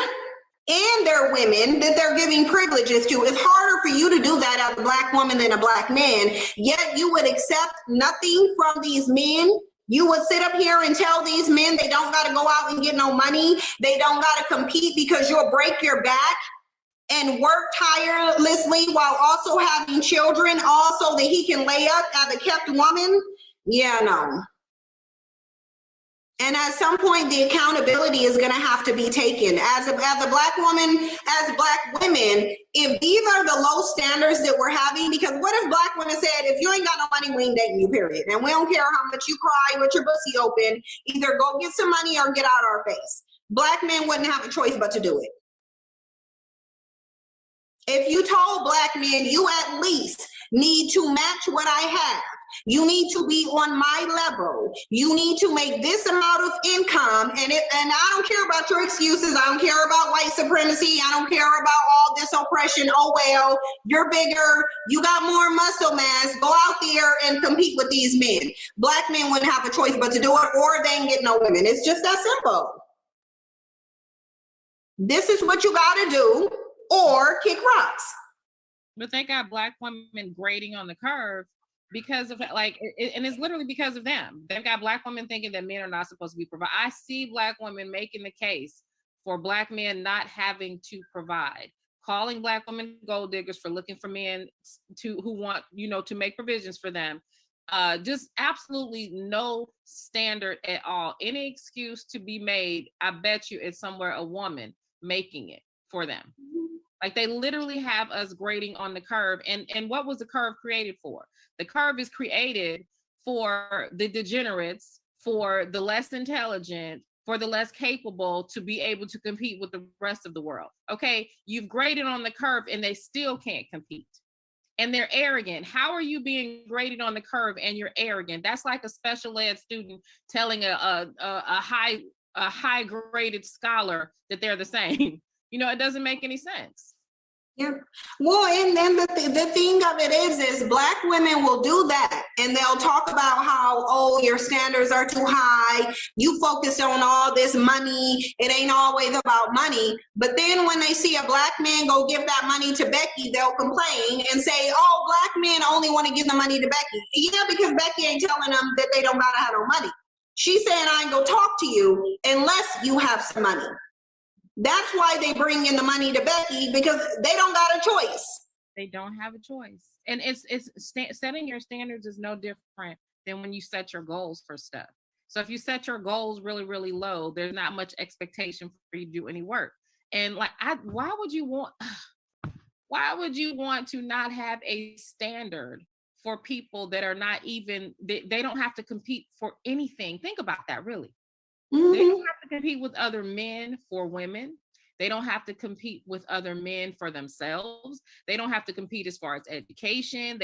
and their women that they're giving privileges to. It's harder for you to do that as a Black woman than a Black man, yet you would accept nothing from these men. You would sit up here and tell these men they don't got to go out and get no money. They don't got to compete because you'll break your back and work tirelessly while also having children, also that he can lay up as a kept woman. Yeah, no. And at some point, the accountability is going to have to be taken. As a Black woman, as Black women, if these are the low standards that we're having, because what if Black women said, if you ain't got no money, we ain't dating you, period. And we don't care how much you cry with your pussy open, either go get some money or get out our face. Black men wouldn't have a choice but to do it. If you told Black men, you at least need to match what I have. You need to be on my level. You need to make this amount of income. And I don't care about your excuses. I don't care about white supremacy. I don't care about all this oppression. Oh, well, you're bigger. You got more muscle mass. Go out there and compete with these men. Black men wouldn't have a choice but to do it, or they ain't get no women. It's just that simple. This is what you got to do, or kick rocks. But they got Black women grading on the curve because of and it's literally because of them. They've got Black women thinking that men are not supposed to be provided. I see Black women making the case for Black men not having to provide, calling Black women gold diggers for looking for men who want, to make provisions for them. Just absolutely no standard at all. Any excuse to be made, I bet you it's somewhere a woman making it for them. Like, they literally have us grading on the curve. And what was the curve created for? The curve is created for the degenerates, for the less intelligent, for the less capable to be able to compete with the rest of the world. Okay, you've graded on the curve and they still can't compete. And they're arrogant. How are you being graded on the curve and you're arrogant? That's like a special ed student telling a high graded scholar that they're the same. It doesn't make any sense. Yeah. Well, and then the thing of it is Black women will do that, and they'll talk about how, oh, your standards are too high. You focus on all this money. It ain't always about money. But then when they see a Black man go give that money to Becky, they'll complain and say, oh, Black men only want to give the money to Becky. Yeah, because Becky ain't telling them that they don't gotta have no money. She's saying, I ain't gonna talk to you unless you have some money. That's why they bring in the money to Becky, because they don't got a choice. They don't have a choice. And setting your standards is no different than when you set your goals for stuff. So if you set your goals really, really low, there's not much expectation for you to do any work. And why would you want to not have a standard for people that are not even, they don't have to compete for anything? Think about that, really. Mm-hmm. They don't have to compete with other men for women. They don't have to compete with other men for themselves. They don't have to compete as far as education.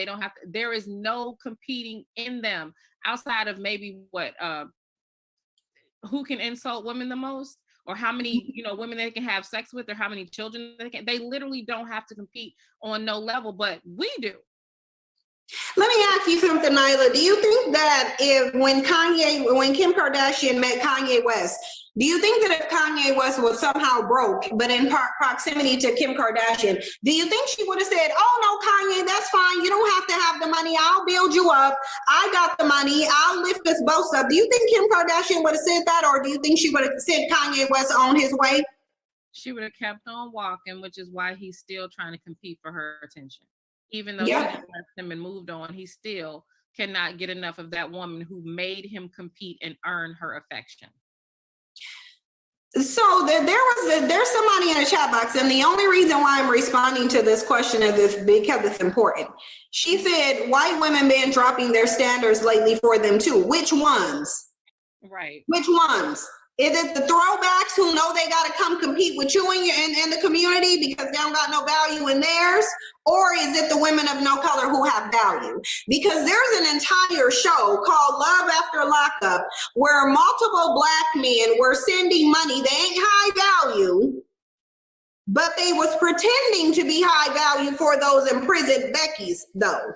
There is no competing in them outside of maybe who can insult women the most, or how many, women they can have sex with, or how many children they literally don't have to compete on no level, but we do. Let me ask you something, Nyla. Do you think that when Kim Kardashian met Kanye West, do you think that if Kanye West was somehow broke, but in proximity to Kim Kardashian, do you think she would have said, "Oh no, Kanye, that's fine. You don't have to have the money. I'll build you up. I got the money. I'll lift us both up"? Do you think Kim Kardashian would have said that, or do you think she would have sent Kanye West on his way? She would have kept on walking, which is why he's still trying to compete for her attention. Even though she left him and moved on, he still cannot get enough of that woman who made him compete and earn her affection. So there's somebody in the chat box, and the only reason why I'm responding to this question is because it's important. She said, white women been dropping their standards lately for them too. Which ones? Right. Which ones? Is it the throwbacks who know they got to come compete with you in the community because they don't got no value in theirs? Or is it the women of no color who have value? Because there's an entire show called Love After Lockup where multiple Black men were sending money. They ain't high value, but they was pretending to be high value for those imprisoned Beckys, though.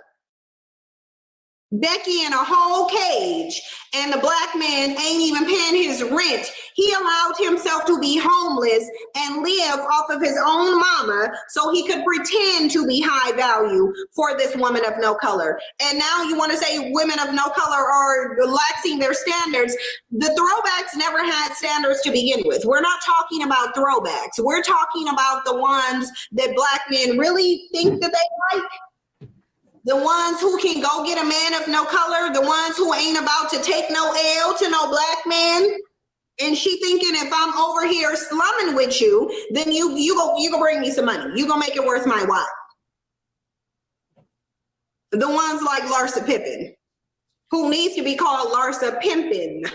Becky in a whole cage, and the Black man ain't even paying his rent. He allowed himself to be homeless and live off of his own mama so he could pretend to be high value for this woman of no color. And now you want to say women of no color are relaxing their standards. The throwbacks never had standards to begin with. We're not talking about throwbacks. We're talking about the ones that Black men really think that they like. The ones who can go get a man of no color, the ones who ain't about to take no L to no Black man. And she thinking, if I'm over here slumming with you, then you go bring me some money. You gonna make it worth my while. The ones like Larsa Pippen, who needs to be called Larsa Pimpin.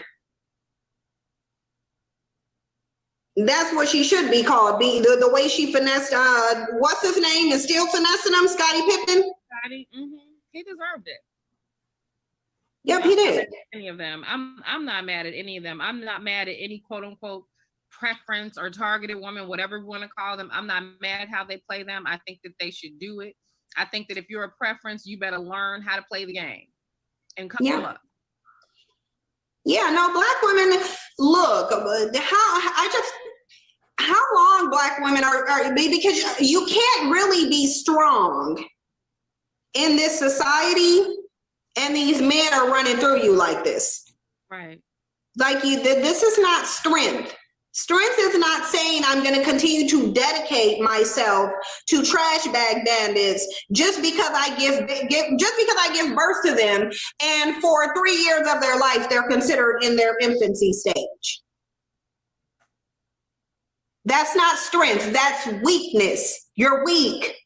That's what she should be called. The way she finessed, what's his name, is still finessing him, Scottie Pippen. He deserved it. Yep, he did. Any of them. I'm not mad at any of them. I'm not mad at any quote unquote preference or targeted woman, whatever you want to call them. I'm not mad how they play them. I think that they should do it. I think that if you're a preference, you better learn how to play the game and come up. Yeah, no, Black women, look, how long Black women are because you can't really be strong in this society and these men are running through you like this. Right. Like this is not strength. Strength is not saying I'm going to continue to dedicate myself to trash bag bandits just because I give birth to them, and for 3 years of their life they're considered in their infancy stage. That's not strength. That's weakness. You're weak.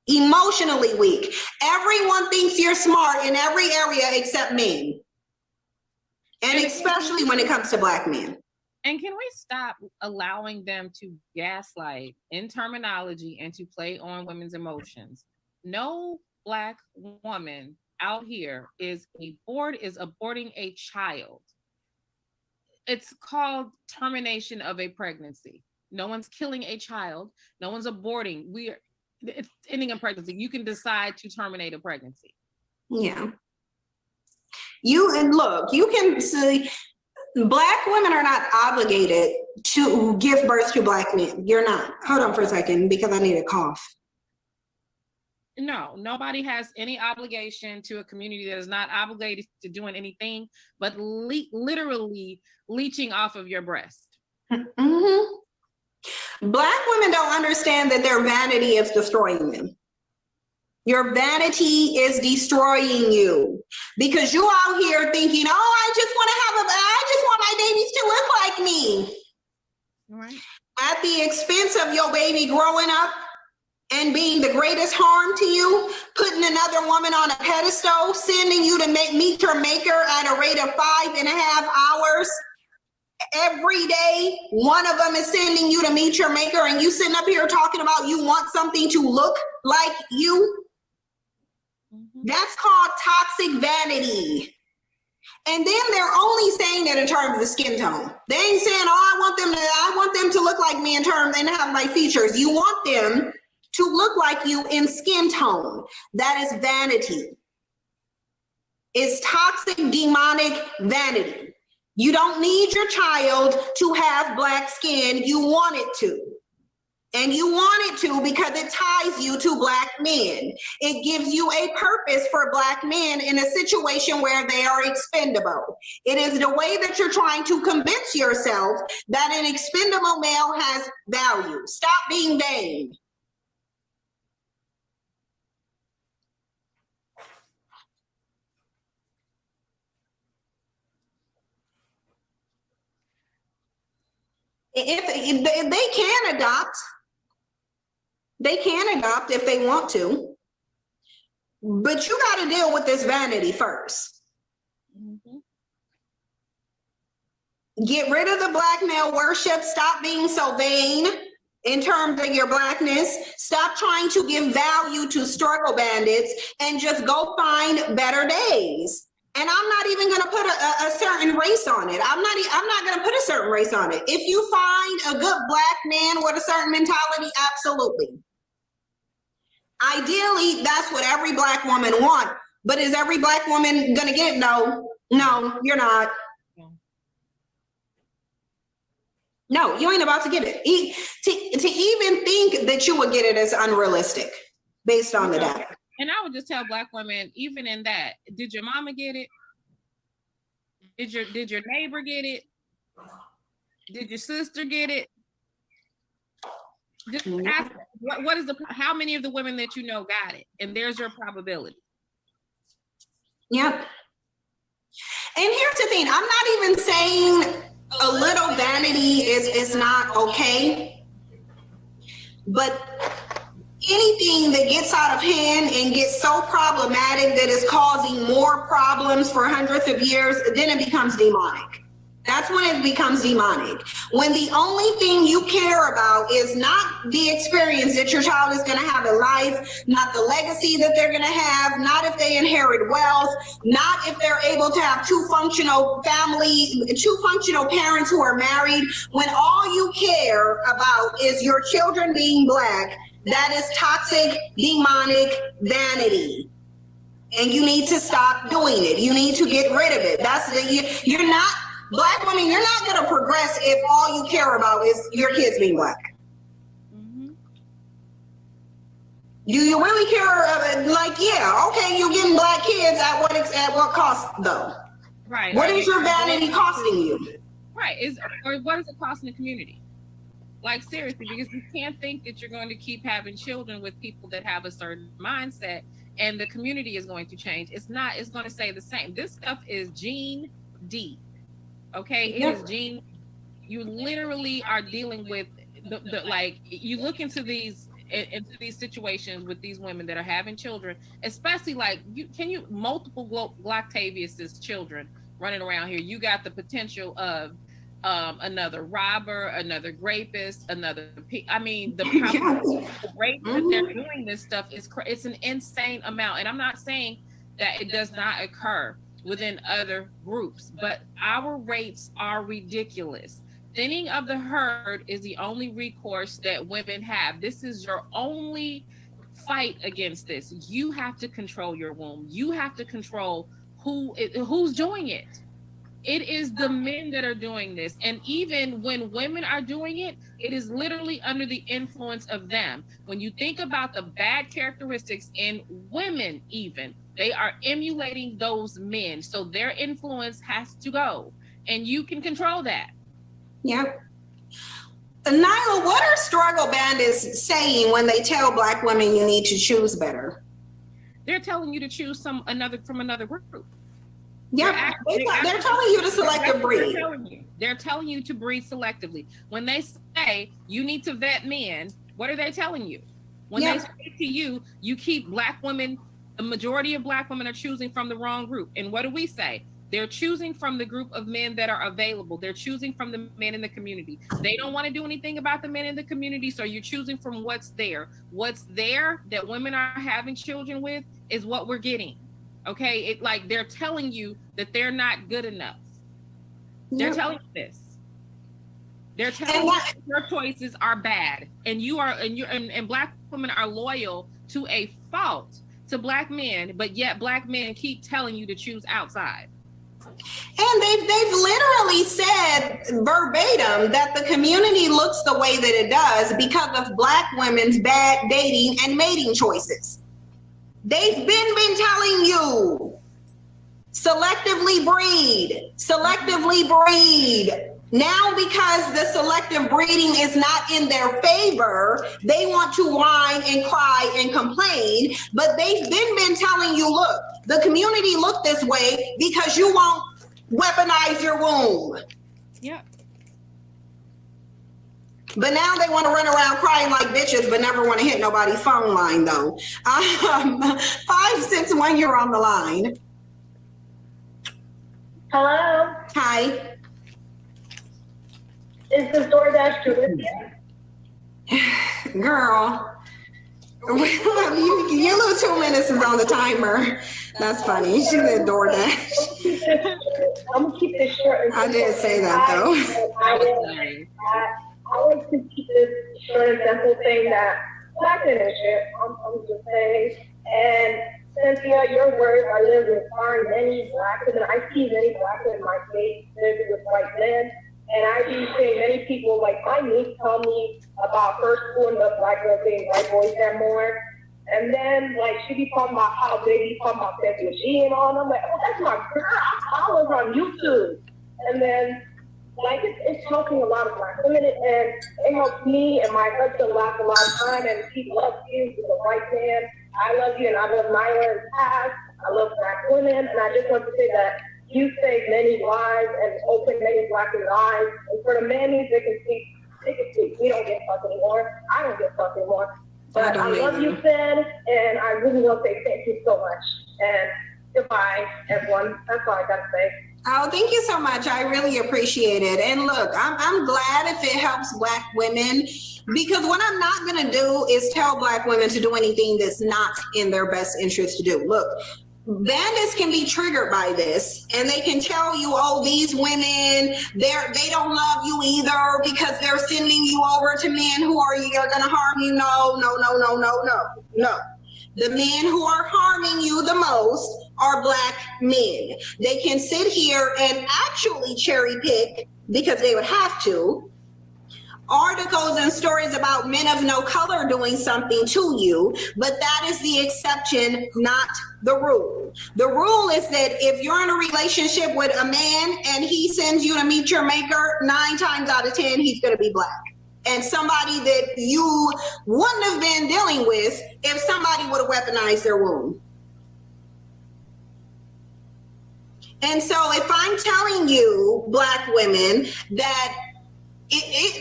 Emotionally weak. Everyone thinks you're smart in every area except men. And especially when it comes to Black men. And can we stop allowing them to gaslight in terminology and to play on women's emotions? No Black woman out here is aborting a child. It's called termination of a pregnancy. No one's killing a child. No one's aborting. It's ending a pregnancy. You can decide to terminate a pregnancy. Yeah. You can see Black women are not obligated to give birth to Black men. You're not. Hold on for a second because I need a cough. No, nobody has any obligation to a community that is not obligated to doing anything but literally leeching off of your breast. Mm-hmm. Black women don't understand that their vanity is destroying them. Your vanity is destroying you because you out here thinking, oh, I just want my babies to look like me. Right. At the expense of your baby growing up and being the greatest harm to you, putting another woman on a pedestal, sending you to meet your maker at a rate of 5.5 hours. Every day, one of them is sending you to meet your maker, and you sitting up here talking about you want something to look like you. Mm-hmm. That's called toxic vanity. And then they're only saying that in terms of the skin tone. They ain't saying, oh, I want them to look like me in terms and have my features. You want them to look like you in skin tone. That is vanity. It's toxic, demonic vanity. You don't need your child to have black skin. You want it to. And you want it to because it ties you to black men. It gives you a purpose for black men in a situation where they are expendable. It is the way that you're trying to convince yourself that an expendable male has value. Stop being vain. If they can adopt, they can adopt if they want to, but you got to deal with this vanity first. Mm-hmm. Get rid of the black male worship. Stop being so vain in terms of your blackness. Stop trying to give value to struggle bandits and just go find better days. And I'm not even going to put a certain race on it. I'm not going to put a certain race on it. If you find a good black man with a certain mentality, absolutely. Ideally, that's what every black woman wants. But is every black woman going to get it? No, you're not. No, you ain't about to get it. To even think that you would get it is unrealistic based on the data. And I would just tell black women, even in that, did your mama get it? Did your neighbor get it? Did your sister get it? Just ask, what is how many of the women that you know got it? And there's your probability. Yep. And here's the thing, I'm not even saying a little vanity is not okay, but anything that gets out of hand and gets so problematic that is causing more problems for hundreds of years, then it becomes demonic. That's when it becomes demonic. When the only thing you care about is not the experience that your child is going to have in life, not the legacy that they're going to have, not if they inherit wealth, not if they're able to have two functional parents who are married. When all you care about is your children being black, that is toxic, demonic vanity. And you need to stop doing it. You need to get rid of it. You're not, black women, you're not going to progress if all you care about is your kids being black. Mm-hmm. Do you really care? Okay, you're getting black kids at what cost though? Right. What is your vanity costing you? Right. Or what is it costing the community? Like, seriously, because you can't think that you're going to keep having children with people that have a certain mindset and the community is going to change. It's not, it's going to stay the same. This stuff is gene deep. Okay? It is gene. You literally are dealing with the like, you look into these situations with these women that are having children, especially like, multiple Octavius's children running around here. You got the potential of another robber, another rapist, the rate that they're doing this stuff it's an insane amount. And I'm not saying that it does not occur within other groups, but our rates are ridiculous. Thinning of the herd is the only recourse that women have. This is your only fight against this. You have to control your womb. You have to control who's doing it. It is the men that are doing this. And even when women are doing it, it is literally under the influence of them. When you think about the bad characteristics in women, even, they are emulating those men. So their influence has to go. And you can control that. Yeah. Nyla, what are struggle bandits saying when they tell black women you need to choose better? They're telling you to choose from another group. Yeah, they're telling you to select a breed. They're telling you to breed selectively. When they say you need to vet men, what are they telling you? When they say to you, you keep black women, the majority of black women are choosing from the wrong group. And what do we say? They're choosing from the group of men that are available. They're choosing from the men in the community. They don't want to do anything about the men in the community, so you're choosing from what's there. What's there that women are having children with is what we're getting. Okay, it like they're telling you that they're not good enough. They're telling you this. They're telling you that your choices are bad, and and Black women are loyal to a fault to Black men, but yet Black men keep telling you to choose outside. And they've literally said verbatim that the community looks the way that it does because of Black women's bad dating and mating choices. They've been telling you, selectively breed. Now, because the selective breeding is not in their favor, they want to whine and cry and complain. But they've been telling you, look, the community look this way because you won't weaponize your womb. Yeah. But now they want to run around crying like bitches, but never want to hit nobody's phone line, though. 561, you're on the line. Hello, Hi. is this DoorDash Julissa? Girl, your little 2 minutes is on the timer. That's funny. She said DoorDash. I'm gonna keep this short. I did say that, though. I like to keep this short and simple, saying that Black leadership, I'm just saying, and Cynthia, your words are literally inspiring many Black women. I see many Black women my age living with white men, and I do see many people, like my niece tell me about her school and the Black girls being white boys there more. And then, like, she be talking about how they be talking about Cynthia G and all, and I'm like, oh, that's my girl. I follow her on YouTube. And then, like, it's helping a lot of Black women, and it helps me and my husband laugh a lot of time, and he loves you, he's a white man. I love you, and I love Nyla and Taz. I love Black women, and I just want to say that you saved many lives and opened many Black women's eyes. And for the mammies, they can see. We don't get fucked anymore. I don't get fucked anymore. But I love you, Finn, and I really want to say thank you so much. And goodbye, everyone. That's all I got to say. Oh, thank you so much. I really appreciate it. And look, I'm glad if it helps Black women, because what I'm not going to do is tell Black women to do anything that's not in their best interest to do. Look, bandits can be triggered by this, and they can tell you, oh, these women, they don't love you either because they're sending you over to men who are going to harm you. No. The men who are harming you the most are Black men. They can sit here and actually cherry pick, because they would have to, articles and stories about men of no color doing something to you, but that is the exception, not the rule. The rule is that if you're in a relationship with a man and he sends you to meet your maker, 9 times out of 10, he's going to be Black. And somebody that you wouldn't have been dealing with if somebody would have weaponized their womb. And so if I'm telling you, Black women, that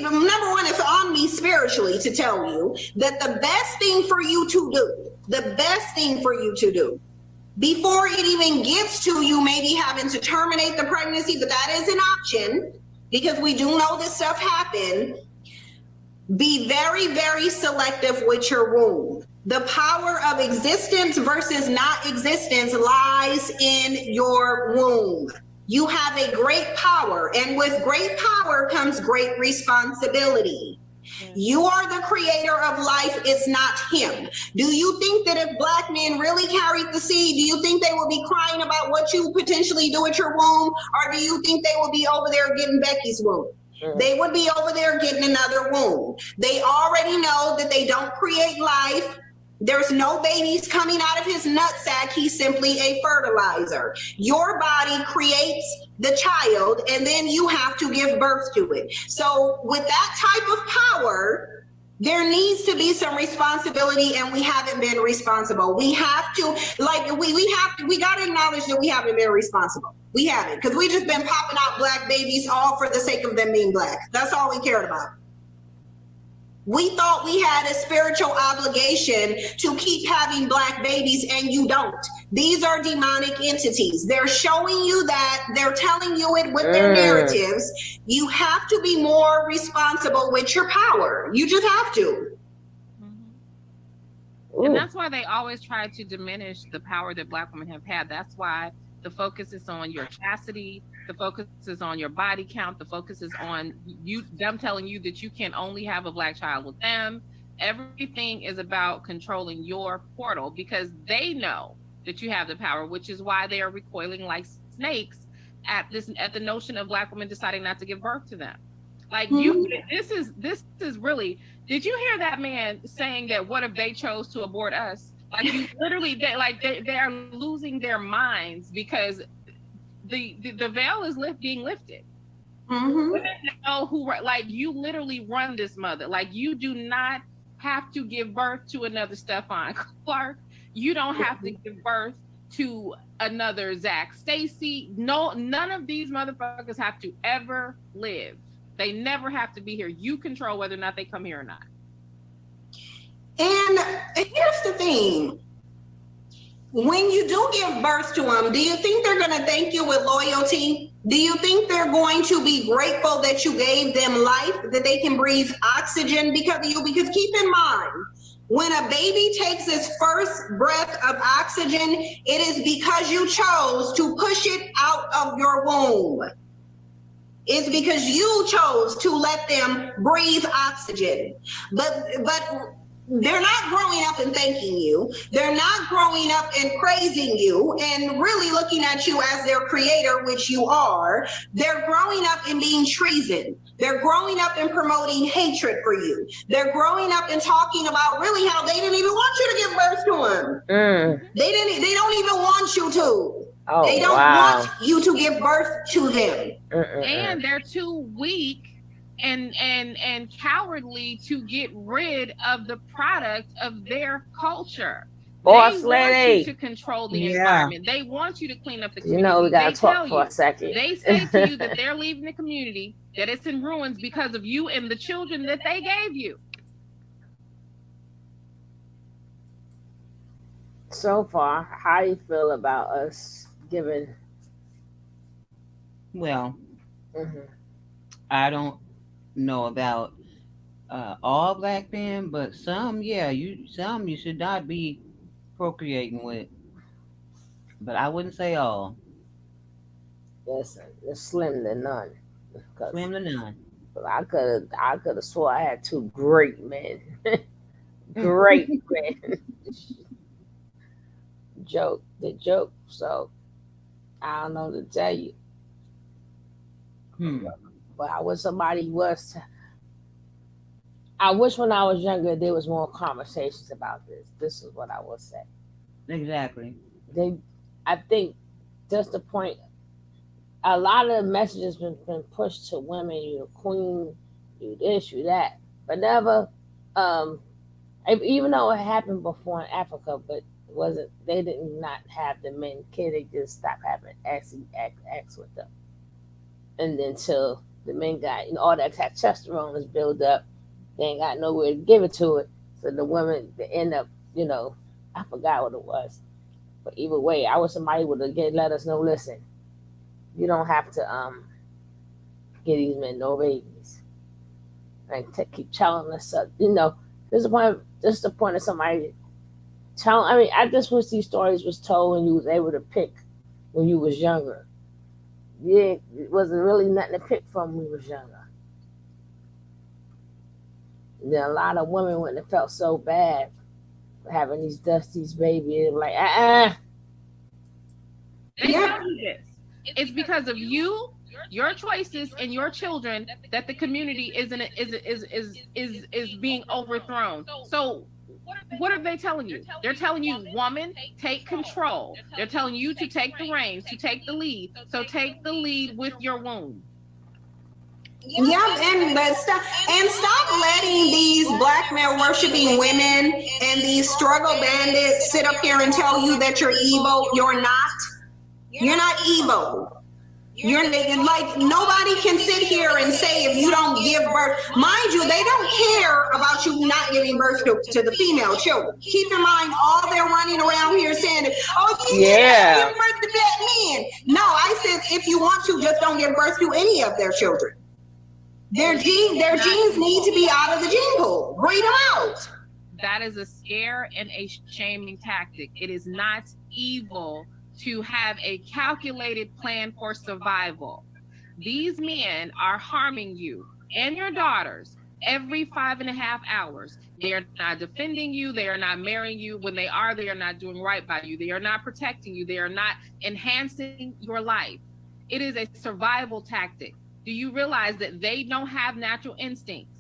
number one, it's on me spiritually to tell you that the best thing for you to do, before it even gets to you maybe having to terminate the pregnancy, but that is an option because we do know this stuff happened. Be very, very selective with your womb. The power of existence versus not existence lies in your womb. You have a great power, and with great power comes great responsibility. You are the creator of life, it's not him. Do you think that if Black men really carried the seed, do you think they would be crying about what you potentially do at your womb? Or do you think they would be over there getting Becky's womb? They would be over there getting another womb. They already know that they don't create life. There's no babies coming out of his nutsack. He's simply a fertilizer. Your body creates the child, and then you have to give birth to it. So with that type of power, there needs to be some responsibility, and we haven't been responsible. We have to, we got to acknowledge that we haven't been responsible. We haven't, because we just been popping out Black babies all for the sake of them being Black. That's all we cared about. We thought we had a spiritual obligation to keep having Black babies, and you don't. These are demonic entities. They're showing you that, they're telling you it with their narratives. You have to be more responsible with your power. You just have to. And that's why they always try to diminish the power that Black women have had. That's why the focus is on your chastity, the focus is on your body count, the focus is on them telling you that you can only have a Black child with them. Everything is about controlling your portal because they know that you have the power, which is why they are recoiling like snakes at the notion of Black women deciding not to give birth to them. Like this is really. Did you hear that man saying that? What if they chose to abort us? Like you literally, they are losing their minds because the veil is being lifted. Women know who, like you literally run this mother. Like you do not have to give birth to another Stephon Clark. You don't have to give birth to another Zach Stacy. No, none of these motherfuckers have to ever live. They never have to be here. You control whether or not they come here or not. And here's the thing. When you do give birth to them, do you think they're going to thank you with loyalty? Do you think they're going to be grateful that you gave them life, that they can breathe oxygen because of you? Because keep in mind, when a baby takes its first breath of oxygen, it is because you chose to push it out of your womb. It's because you chose to let them breathe oxygen. But they're not growing up and thanking you. They're not growing up and praising you and really looking at you as their creator, which you are. They're growing up and being treason. They're growing up and promoting hatred for you. They're growing up and talking about really how they didn't even want you to give birth to them. They don't even want you to. Oh, they don't want you to give birth to them. And they're too weak and cowardly to get rid of the product of their culture. Boss they lady. Want you to control the environment. They want you to clean up the community. You know, we gotta talk for a second. They say to you that they're leaving the community, that it's in ruins because of you and the children that they gave you. So far, how do you feel about us giving? Well, I don't know about all Black men, but some, you should not be procreating with. But I wouldn't say all. Listen, it's slim to none. Slim to none. But I could have swore I had two great men. Great men. The joke. So I don't know to tell you. But I wish somebody was. I wish when I was younger there was more conversations about this. This is what I would say. Exactly. I think just the point. A lot of messages been pushed to women. You're the queen. You this. You that. But never. Even though it happened before in Africa, but wasn't. They did not have the men kid. They just stopped having acts with them. And then till the men got, all that testosterone is built up. They ain't got nowhere to give it to it. So the women, they end up, I forgot what it was. But either way, I wish somebody would have let us know, listen, you don't have to give these men no babies. And keep telling us, there's the point of somebody telling, I just wish these stories was told when you was able to pick when you was younger. Yeah, it wasn't really nothing to pick from when we was younger. Then a lot of women wouldn't have felt so bad for having these Dusties babies. They were like, They tell you this. It's because of you, your choices, and your children that the community is being overthrown. So what are they telling you? They're telling you, woman, take control. They're telling you to take the reins, to take the lead. So take the lead with your womb. And stop letting these black male worshiping women and these struggle bandits sit up here and tell you that you're evil. You're not. You're not evil. You're like, nobody can sit here and say if you don't give birth. Mind you, they don't care about you not giving birth to the female children. Keep in mind, all they're running around here saying, you give birth to black men. No, I said if you want to, just don't give birth to any of their children. Their genes need to be out of the gene pool. Breed them out. That is a scare and a shaming tactic. It is not evil to have a calculated plan for survival. These men are harming you and your daughters every 5.5 hours. They are not defending you. They are not marrying you. When they are not doing right by you. They are not protecting you. They are not enhancing your life. It is a survival tactic. Do you realize that they don't have natural instincts?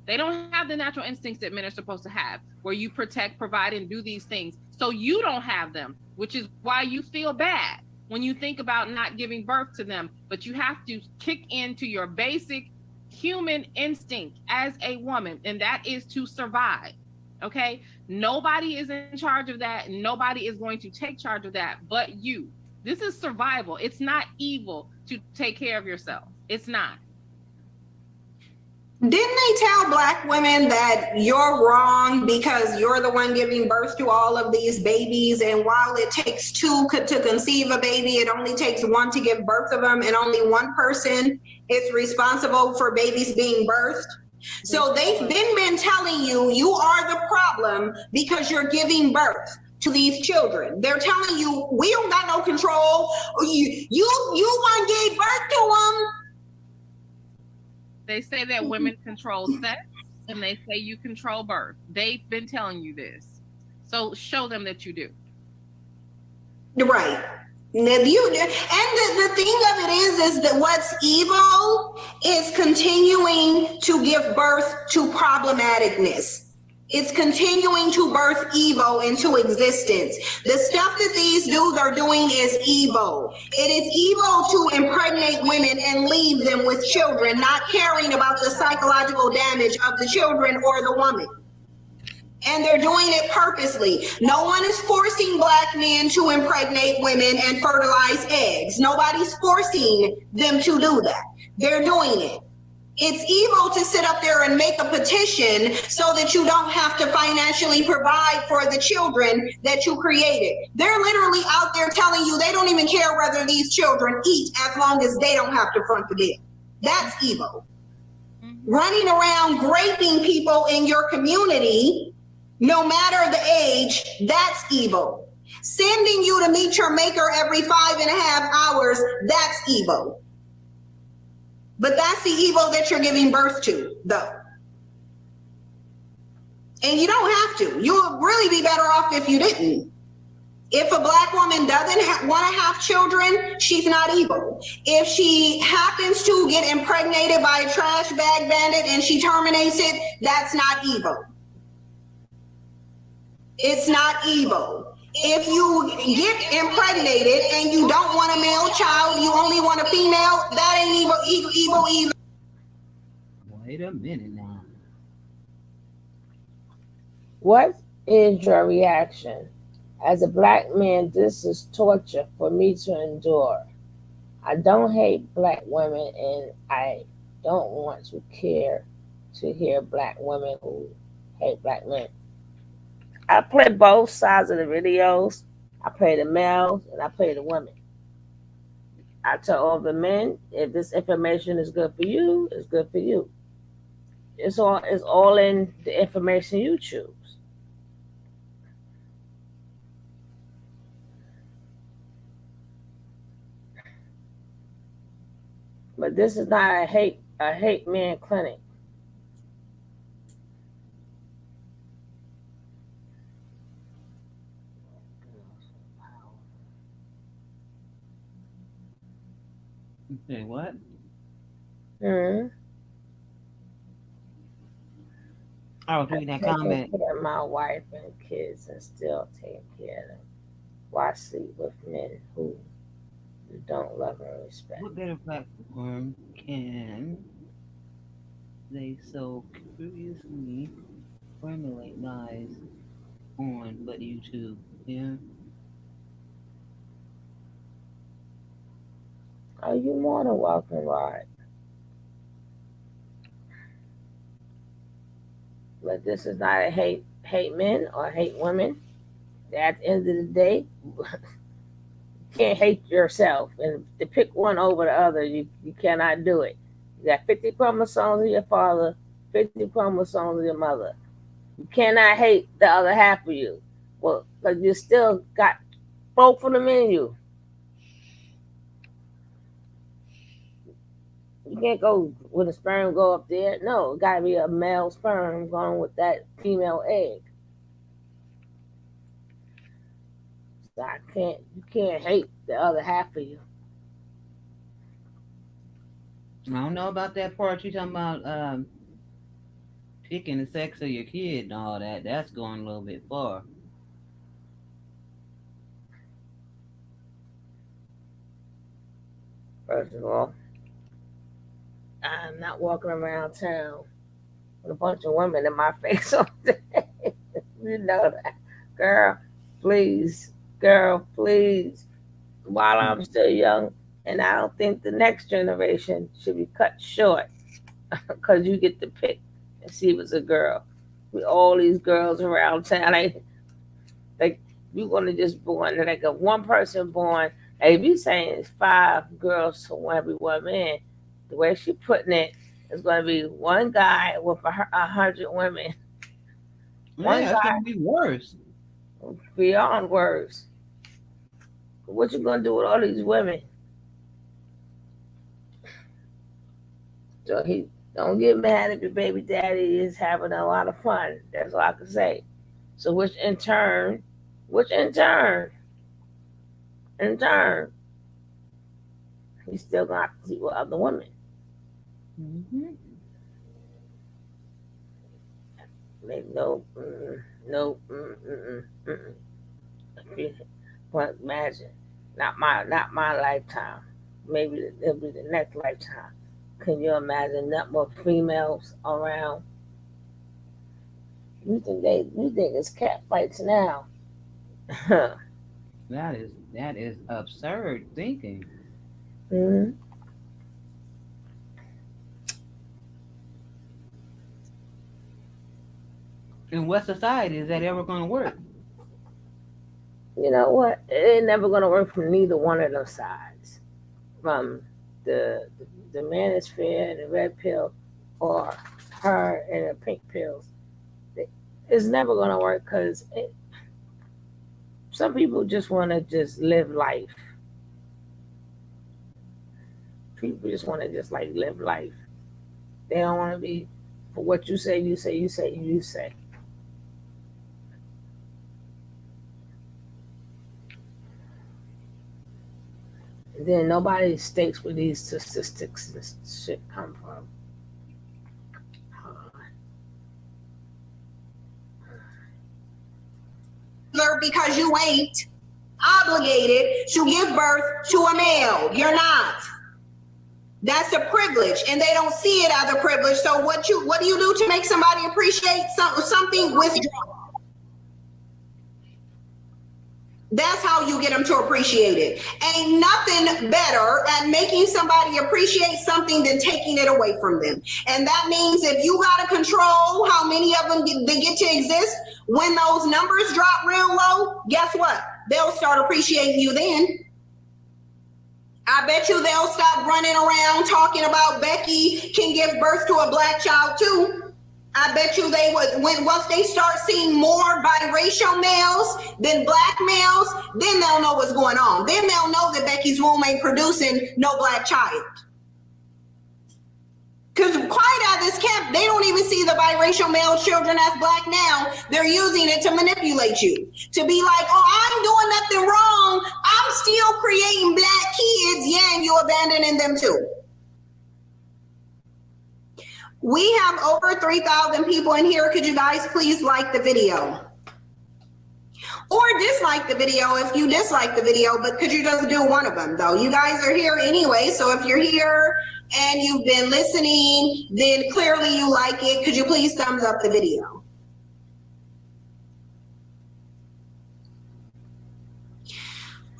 They don't have the natural instincts that men are supposed to have, where you protect, provide, and do these things. So you don't have them, which is why you feel bad when you think about not giving birth to them. But you have to kick into your basic human instinct as a woman, and that is to survive. Okay? Nobody is in charge of that. Nobody is going to take charge of that but you. This is survival. It's not evil to take care of yourself. It's not. Didn't they tell Black women that you're wrong because you're the one giving birth to all of these babies? And while it takes two to conceive a baby, it only takes one to give birth of them, and only one person is responsible for babies being birthed. So they've been telling you, you are the problem because you're giving birth to these children. They're telling you, we don't got no control. You want to give birth to them. They say that women control sex, and they say you control birth. They've been telling you this. So show them that you do. Right. And the thing of it is that what's evil is continuing to give birth to problematicness. It's continuing to birth evil into existence. The stuff that these dudes are doing is evil. It is evil to impregnate women and leave them with children, not caring about the psychological damage of the children or the woman. And they're doing it purposely. No one is forcing Black men to impregnate women and fertilize eggs. Nobody's forcing them to do that. They're doing it. It's evil to sit up there and make a petition so that you don't have to financially provide for the children that you created. They're literally out there telling you they don't even care whether these children eat as long as they don't have to front the bill. That's evil. Running around raping people in your community, no matter the age, that's evil. Sending you to meet your maker every 5.5 hours, that's evil. But that's the evil that you're giving birth to, though. And you don't have to. You would really be better off if you didn't. If a Black woman doesn't want to have children, she's not evil. If she happens to get impregnated by a trash bag bandit and she terminates it, that's not evil. It's not evil. If you get impregnated and you don't want a male child, you only want a female, that ain't evil either. Wait a minute now. What is your reaction? As a Black man, this is torture for me to endure. I don't hate Black women, and I don't want to care to hear Black women who hate Black men. I play both sides of the videos. I play the males and I play the women. I tell all the men, if this information is good for you, it's good for you. It's all in the information you choose. But this is not a hate man clinic. Say what? Hmm. I was reading that comment. Taking care of my wife and kids and still taking care of them. Why sleep with men who you don't love and respect? What better platform can they so curiously formulate lies on but YouTube? Yeah. Are you more than welcome, Rod? But this is not a hate men or hate women. At the end of the day, you can't hate yourself. And to pick one over the other, you cannot do it. You got 50 chromosomes of your father, 50 chromosomes of your mother. You cannot hate the other half of you. Well, because you still got both of them in you. You can't go with a sperm go up there. No, it gotta be a male sperm going with that female egg. So you can't hate the other half of you. I don't know about that part you talking about picking the sex of your kid and all that. That's going a little bit far. First of all, I'm not walking around town with a bunch of women in my face all day. You know that. Girl, please. Girl, please. While I'm still young, and I don't think the next generation should be cut short because you get to pick and see if it's a girl. With all these girls around town, like you're gonna just born like a one person born. Like if you saying it's 5 girls to every one man, the way she putting it is gonna be one guy with 100 women. One Yeah, it's guy gonna be worse. beyond words. What you gonna do with all these women? So he don't get mad if your baby daddy is having a lot of fun. That's all I can say. So in turn, he's still gonna have to see with other women. Mm-hmm. Like no, But imagine, not my lifetime. Maybe it'll be the next lifetime. Can you imagine that more females around? You think it's cat fights now? That is absurd thinking. Hmm. In what society is that ever going to work? You know what? It ain't never gonna work from neither one of those sides. From the the manosphere and the red pill, or her and the pink pills. It's never gonna work because some people just want to just live life. People just want to just like live life. They don't want to be for what you say, you say, you say, you say. And then nobody states where these statistics and shit come from. Because you ain't obligated to give birth to a male. You're not. That's a privilege, and they don't see it as a privilege. So what do you do to make somebody appreciate something? Withdraw. That's how you get them to appreciate it. Ain't nothing better at making somebody appreciate something than taking it away from them. And that means if you got to control how many of them they get to exist, when those numbers drop real low, guess what? They'll start appreciating you then. I bet you they'll stop running around talking about Becky can give birth to a black child too. I bet you they would, once they start seeing more biracial males than black males, then they'll know what's going on. Then they'll know that Becky's womb ain't producing no black child. Because quiet out of this camp, they don't even see the biracial male children as black now. They're using it to manipulate you. To be like, oh, I'm doing nothing wrong. I'm still creating black kids. Yeah, and you abandoning them too. We have over 3,000 people in here. Could you guys please like the video? Or dislike the video if you dislike the video, but could you just do one of them though? You guys are here anyway, so if you're here and you've been listening, then clearly you like it. Could you please thumbs up the video?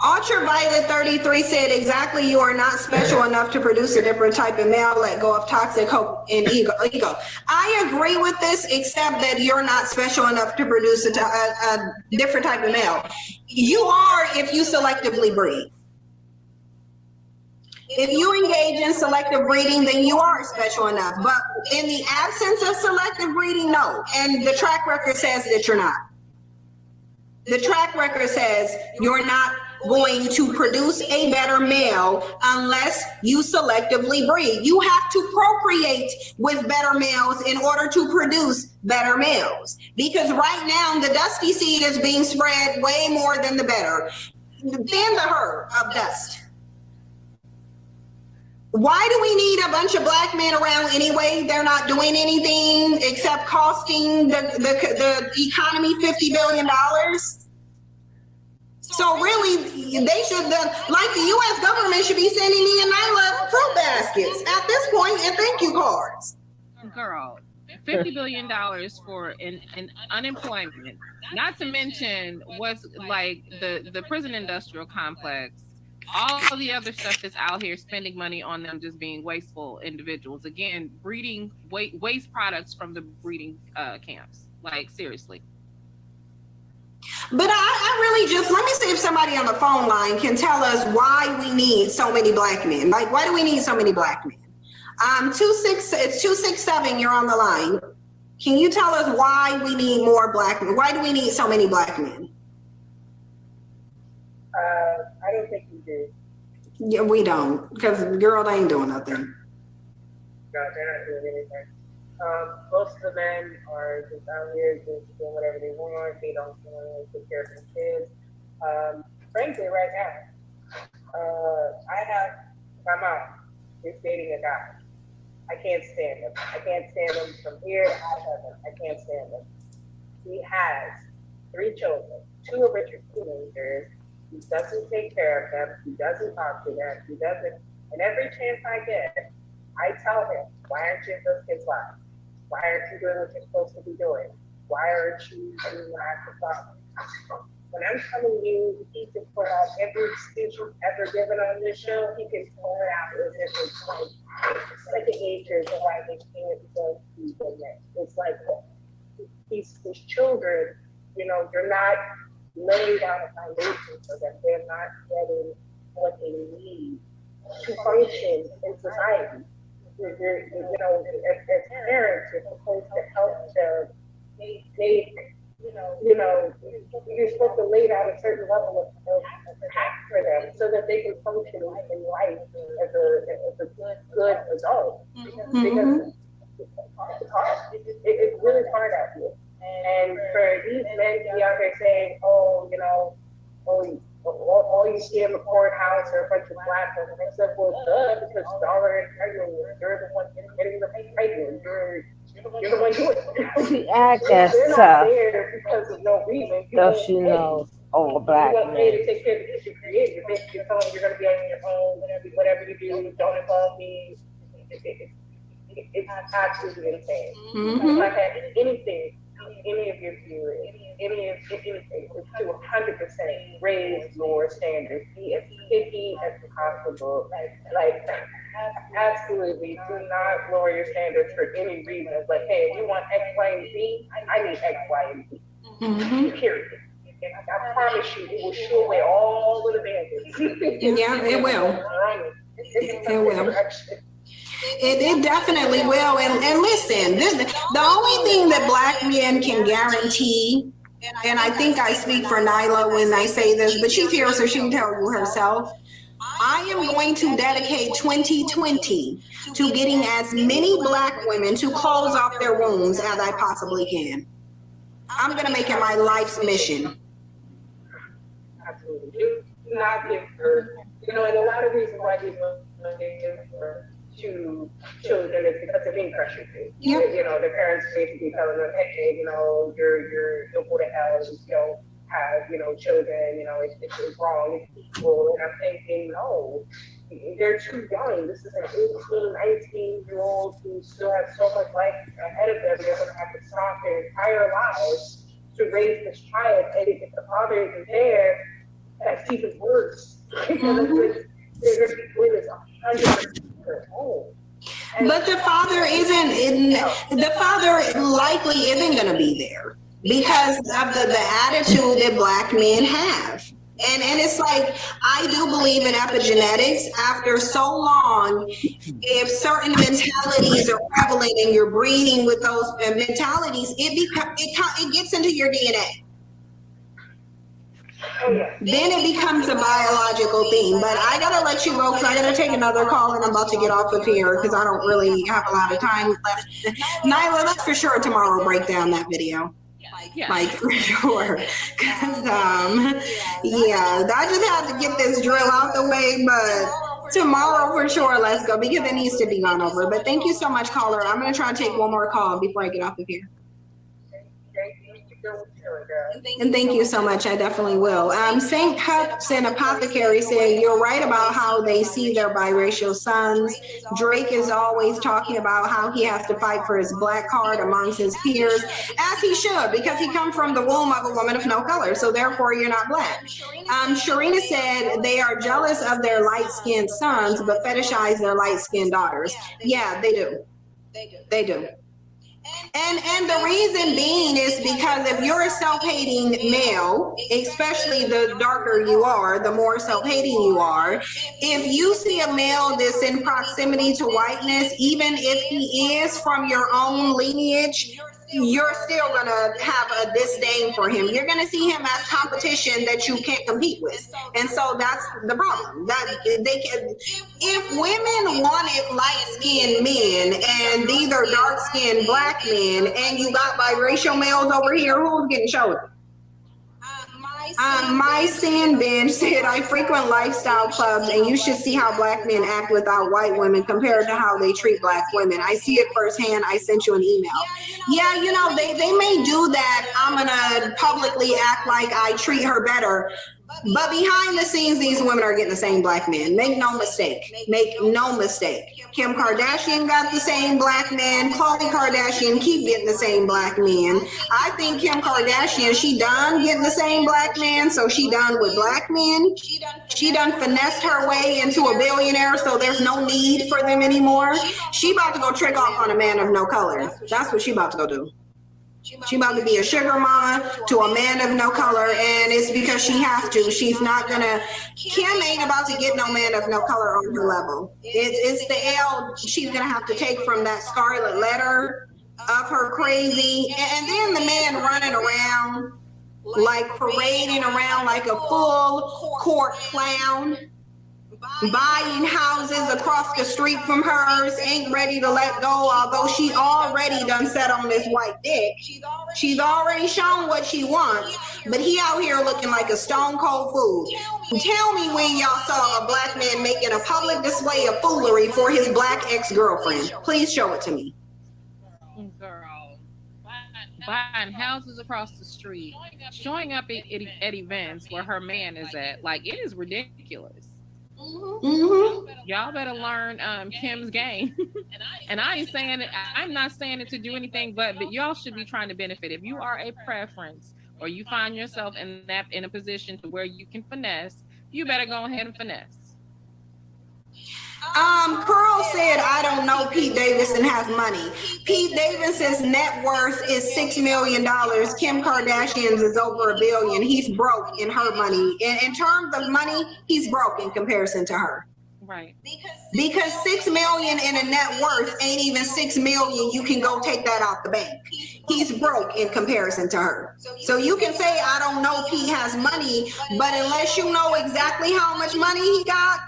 Ultraviolet 33 said exactly, you are not special enough to produce a different type of male. Let go of toxic hope and ego. I agree with this, except that you're not special enough to produce a different type of male. You are if you selectively breed. If you engage in selective breeding, then you are special enough. But in the absence of selective breeding, no. And the track record says that you're not. The track record says you're not going to produce a better male unless you selectively breed. You have to procreate with better males in order to produce better males. Because right now, the dusty seed is being spread way more than the better. Than the herd of dust. Why do we need a bunch of black men around anyway? They're not doing anything except costing the economy $50 billion. So really, they should, like the U.S. government should be sending me and Nyla fruit baskets at this point and thank you cards. Girl, $50 billion for an unemployment, not to mention what's like the prison industrial complex, all the other stuff that's out here spending money on them just being wasteful individuals. Again, breeding waste products from the breeding camps. Like, seriously. But I really just, let me see if somebody on the phone line can tell us why we need so many black men. Like, why do we need so many black men? It's 267, you're on the line. Can you tell us why we need more black men? Why do we need so many black men? I don't think we do. Yeah, we don't, because girl, they ain't doing nothing. No, they're not doing anything. Most of the men are just out here just doing whatever they want. They don't take care of their kids. Frankly, right now, my mom is dating a guy. I can't stand him. I can't stand him from here to heaven. I can't stand him. He has 3 children, 2 of which are teenagers. He doesn't take care of them. He doesn't talk to them. He doesn't. And every chance I get, I tell him, why aren't you in those kids' lives? Why aren't you doing what you're supposed to be doing? Why aren't you doing what I thought? When I'm telling you, he can pull out every excuse you've ever given on this show. He can pull it out as if it's like second nature to why they can't go through the next. It's like these children, you're not laying down a foundation for them. They're not getting what they need to function in society. As parents, you're supposed to help them make, you're supposed to lay down a certain level of path for them so that they can function in life as a good adult. Because it's hard. It's really hard out here. And for these men to be out there saying, all you see in the courthouse are a bunch of black women. I said, well, because y'all are pregnant. You're the one getting the pregnant. You're the one doing it. I guess they're not there because of no reason. Don't you know all black men? You men. to take care of the kids you create. You're basically telling them you're going to be on your own. Whatever you do, don't involve me. It's absolutely insane. If I had anything, any of your viewers, anything, is to 100% raise your standards. Be as picky as possible. Like, absolutely, do not lower your standards for any reason. It's like, hey, if you want X, Y, and Z, I need X, Y, and Z. Period. And I promise you, it will show away all of the bandits. Yeah, it will. It will. It definitely will. And listen, the only thing that black men can guarantee, and I think I speak for Nyla when I say this, but she's here so she can tell you herself, I am going to dedicate 2020 to getting as many black women to close off their wombs as I possibly can. I'm going to make it my life's mission. Absolutely. Do not give her, and a lot of reasons why these women give her to children is because they're being pressured to. Yep. Their parents basically telling them, hey, you'll go to hell if you don't have, children, it's wrong, it's evil. And I'm thinking, no, they're too young. This is an 18, 19-year-old who still has so much life ahead of them. They're going to have to stop their entire lives to raise this child. And if the father isn't there, that's even worse. They're going to be doing this 100%. But the father likely isn't going to be there because of the attitude that black men have. And it's like, I do believe in epigenetics. After so long, if certain mentalities are prevalent and you're breeding with those mentalities, it gets into your DNA. Then it becomes a biological thing. But I gotta let you go because I gotta take another call and I'm about to get off of here because I don't really have a lot of time left. Nyla, let's for sure tomorrow break down that video. Yeah. Like for sure. Cause yeah, I just have to get this drill out the way, but tomorrow for sure let's go because it needs to be gone over. But thank you so much, caller. I'm gonna try to take one more call before I get off of here. And thank you so much. I definitely will. St. Cups and Apothecary said, you're right about how they see their biracial sons. Drake is always talking about how he has to fight for his black card amongst his peers, as he should, because he comes from the womb of a woman of no color. So therefore, you're not black. Sharina said they are jealous of their light-skinned sons, but fetishize their light-skinned daughters. Yeah, they do. They do. And the reason being is because if you're a self-hating male, especially the darker you are, the more self-hating you are, if you see a male that's in proximity to whiteness, even if he is from your own lineage, you're still gonna have a disdain for him. You're gonna see him as competition that you can't compete with. And so that's the problem. That they can, if women wanted light-skinned men and these are dark-skinned black men, and you got biracial males over here, who's getting chosen? My sand bench said, I frequent lifestyle clubs and you should see how black men act without white women compared to how they treat black women. I see it firsthand. I sent you an email. Yeah, you know, they may do that. I'm gonna publicly act like I treat her better. But behind the scenes, these women are getting the same black men. Make no mistake. Make no mistake. Kim Kardashian got the same black men. Khloe Kardashian keep getting the same black men. I think Kim Kardashian, she done getting the same black men, so she done with black men. She done finessed her way into a billionaire, so there's no need for them anymore. She about to go trick off on a man of no color. That's what she about to go do. She about to be a sugar mama to a man of no color, and it's because she has to. She's not gonna. Kim ain't about to get no man of no color on her level. It's the L she's gonna have to take from that scarlet letter of her crazy, and then the man running around like parading around like a full court clown, buying houses across the street from hers, ain't ready to let go, although she already done set on this white dick. She's already shown what she wants, but he out here looking like a stone cold fool. Tell me when y'all saw a black man making a public display of foolery for his black ex-girlfriend. Please show it to me. Girl, buying houses across the street, showing up at events where her man is at, like, it is ridiculous. Mm-hmm. Y'all better learn Kim's game. And I ain't saying it, I'm not saying it to do anything, but y'all should be trying to benefit. If you are a preference or you find yourself in a position to where you can finesse, you better go ahead and finesse. Pearl said, I don't know Pete Davidson has money. Pete Davidson's net worth is $6 million. Kim Kardashian's is over $1 billion. He's broke in her money. In terms of money, he's broke in comparison to her. Right. Because $6 million in a net worth ain't even $6 million. You can go take that out the bank. He's broke in comparison to her. So you can say, I don't know Pete has money, but unless you know exactly how much money he got,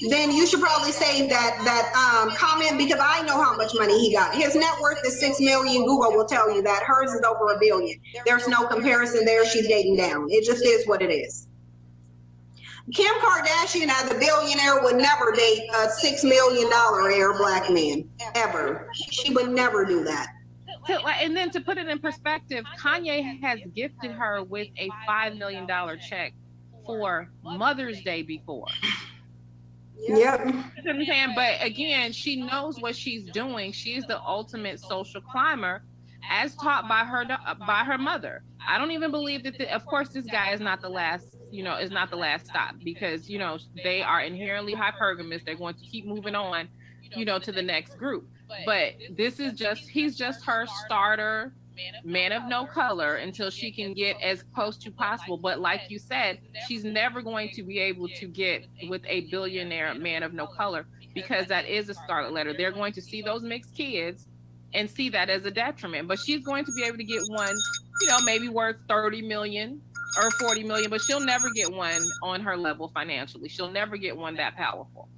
then you should probably save that comment, because I know how much money he got. His net worth is $6 million. Google will tell you that. Hers is over $1 billion. There's no comparison there. She's dating down. It just is what it is. Kim Kardashian as a billionaire would never date a $6 million air black man, ever. She would never do that. And then to put it in perspective, Kanye has gifted her with a $5 million check for Mother's Day before. Yep. But again, she knows what she's doing. She is the ultimate social climber, as taught by her mother. I don't even believe that. Of course, this guy is not the last. Is not the last stop, because they are inherently hypergamous. They're going to keep moving on, to the next group. But this is he's just her starter man of no color until she can get as close to possible. But like you said, she's never going to be able to get with a billionaire man of no color, because that is a scarlet letter. They're going to see those mixed kids and see that as a detriment. But she's going to be able to get one, maybe worth 30 million or 40 million, but she'll never get one on her level financially. She'll never get one that powerful.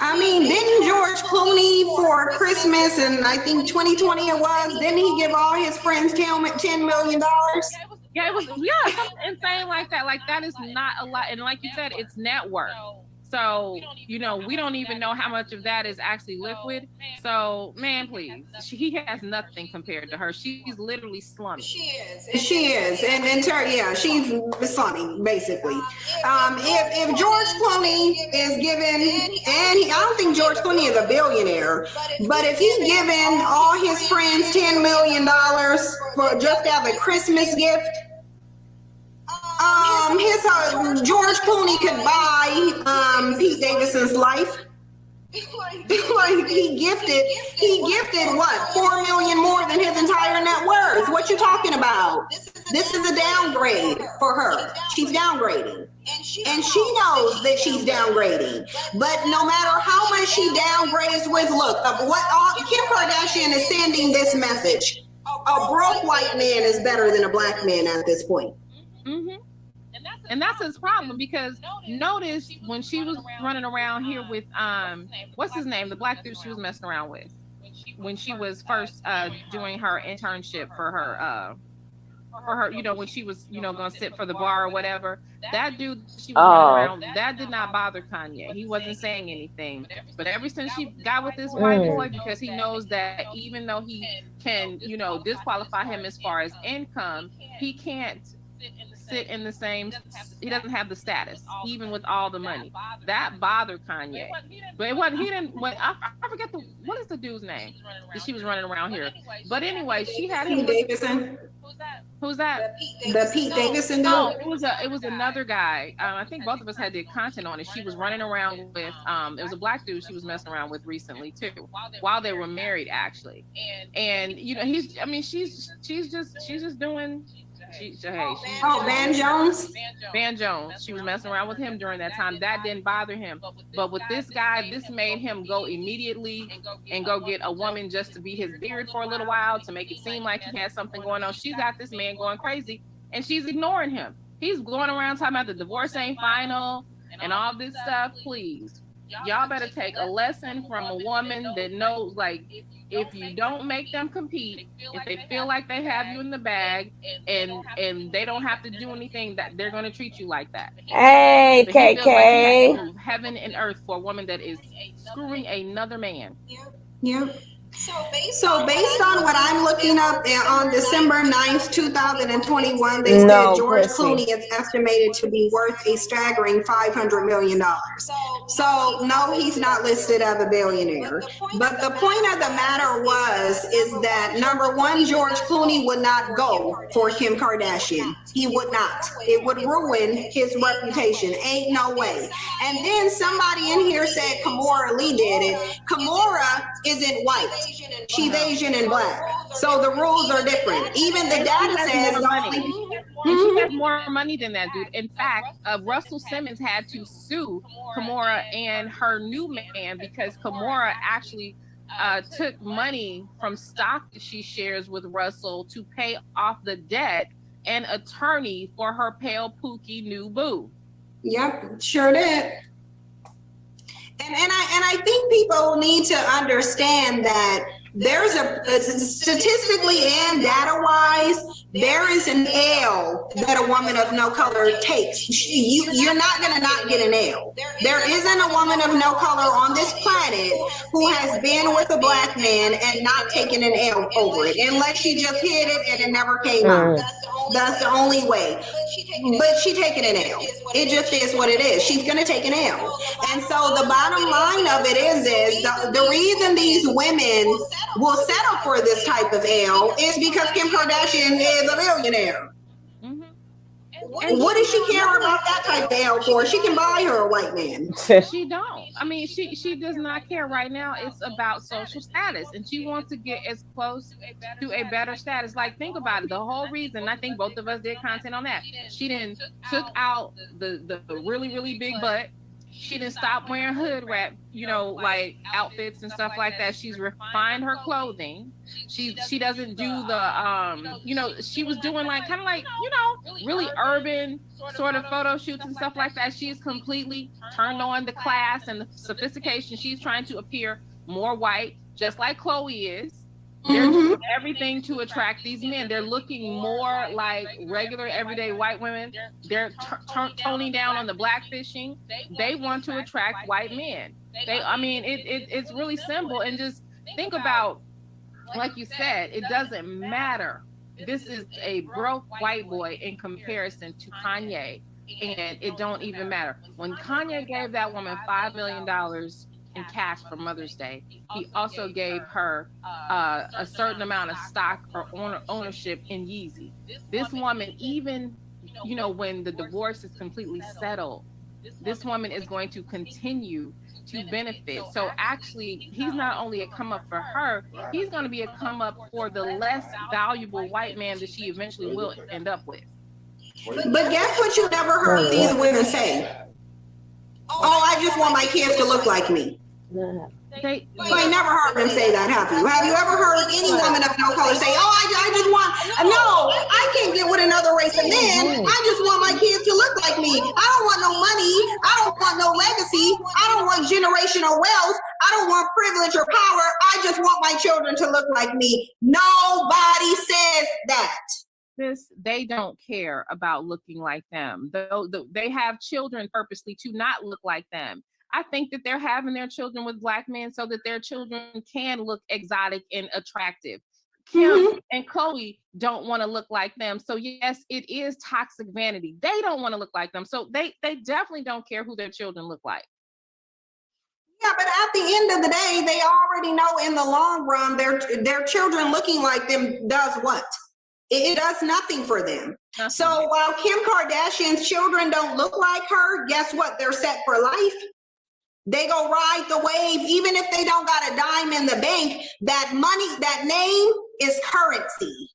I mean, didn't George Clooney for Christmas, and I think 2020 it was, didn't he give all his friends $10 million? Yeah, it was something insane like that. Like, that is not a lot. And like you said, it's net worth. So, we don't even know how much of that is actually liquid. So, man, please. He has nothing compared to her. She's literally slumming. She is. And she's slumming, basically. If George Clooney is given, I don't think George Clooney is a billionaire, but if he's given all his friends $10 million for just as a Christmas gift, George Clooney could buy Pete Davidson's life. Like he gifted what, $4 million more than his entire net worth. What you talking about? This is a downgrade for her. She's downgrading, and she knows that she's downgrading. But no matter how much she downgrades with, Kim Kardashian is sending this message: a broke white man is better than a black man at this point. Mm-hmm. And that's his problem, because notice when she was running around here with what's his name, the black dude she was messing around with when she was first doing her internship for her when she was gonna sit for the bar or whatever. That dude she was running around, that did not bother Kanye. He wasn't saying anything. But ever since she got with this white boy, because he knows that even though he can disqualify him as far as income, he can't sit in the same, he doesn't have the status even with all the money. That bothered Kanye. But I forget what is the dude's name that she was running around here. But anyway, she had him. Pete Davidson. Who's that? The Pete Davidson dude. No, it was another guy. I think both of us did content on it. She was running around with it was a black dude she was messing around with recently too, while they were married actually. And she's just doing. Van Jones. Van Jones. She was messing around with him during that time. That didn't bother him. But with this guy, this made him go immediately and go get a woman just to be his beard for a little while, to make it seem like he had something going on. She's got this man going crazy, and she's ignoring him. He's going around talking about the divorce ain't final and all this stuff. Please, y'all better take a lesson from a woman that knows, like, if you don't make them compete, if they feel like they have you in the bag and they don't have to do anything, that they're going to treat you like that. Hey, but KK. He feels like he has to move heaven and earth for a woman that is screwing another man. Yeah. So based on what I'm looking up on December 9th, 2021, they said George Clooney is estimated to be worth a staggering $500 million. So no, he's not listed as a billionaire. But the point of the matter is that number one, George Clooney would not go for Kim Kardashian. He would not. It would ruin his reputation. Ain't no way. And then somebody in here said Kimora Lee did it. Kimora isn't white. She's Asian and black. So the rules are different. Even the data says she has more money than that dude. In fact, Russell Simmons had to sue Kimora and her new man because Kimora actually took money from stock that she shares with Russell to pay off the debt and attorney for her pale pookie new boo. Yep, sure did. And I think people need to understand that there's statistically and data-wise, there is an L that a woman of no color takes. You're not going to not get an L. There isn't a woman of no color on this planet who has been with a black man and not taken an L over it, unless she just hid it and it never came out. That's the only way. But she taking an L. It just is what it is. She's going to take an L. And so the bottom line of it is the reason these women will settle for this type of L is because Kim Kardashian is a billionaire. What does she care about that type of L for? She can buy her a white man. She don't. I mean, she does not care right now. It's about social status, and she wants to get as close to a better status. Like, think about it. The whole reason, I think both of us did content on that. She didn't took out the really, really big butt. She didn't stop wearing hood wrap, like outfits and stuff like that. She's refined her clothing. She doesn't do the she was doing like kind of like, really urban sort of photo shoots and stuff like that. She's completely turned on the class and the sophistication. She's trying to appear more white, just like Chloe is. They're doing everything to attract these men. They're looking more like regular, everyday white women. They're toning down on the blackfishing. They want to attract white men. It's really simple. And just think about, like you said, it doesn't matter. This is a broke white boy in comparison to Kanye, and it don't even matter. When Kanye gave that woman $5 million in cash for Mother's Day, he also gave her a certain amount of stock or ownership in Yeezy. This woman, even when the divorce is completely settled, this woman is going to continue to benefit. So actually, he's not only a come up for her, he's going to be a come up for the less valuable white man that she eventually will end up with. But guess what you never heard these women say? Oh, I just want my kids to look like me. I never heard them say that, have you? Have you ever heard any woman of no color say, oh, I just want, no, I can't get with another race of men. I just want my kids to look like me. I don't want no money. I don't want no legacy. I don't want generational wealth. I don't want privilege or power. I just want my children to look like me. Nobody says that. They don't care about looking like them. They have children purposely to not look like them. I think that they're having their children with black men so that their children can look exotic and attractive. Kim and Chloe don't want to look like them. So yes, it is toxic vanity. They don't want to look like them. So they definitely don't care who their children look like. Yeah, but at the end of the day, they already know in the long run, their children looking like them does what? It does nothing for them. So while Kim Kardashian's children don't look like her, guess what? They're set for life. They go ride the wave, even if they don't got a dime in the bank. That money, that name is currency.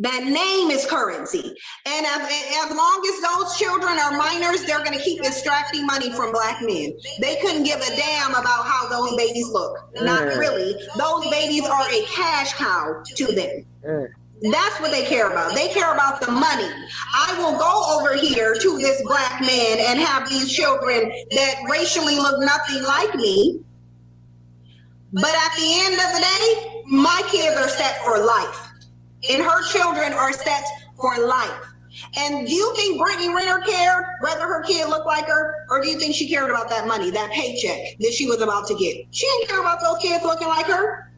That name is currency. And as long as those children are minors, they're going to keep extracting money from black men. They couldn't give a damn about how those babies look. Not really. Those babies are a cash cow to them. That's what they care about. They care about the money. I will go over here to this black man and have these children that racially look nothing like me. But at the end of the day, my kids are set for life. And her children are set for life. And do you think Brittany Renner cared whether her kid looked like her? Or do you think she cared about that money, that paycheck that she was about to get? She didn't care about those kids looking like her.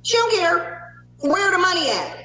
She don't care. Where the money at?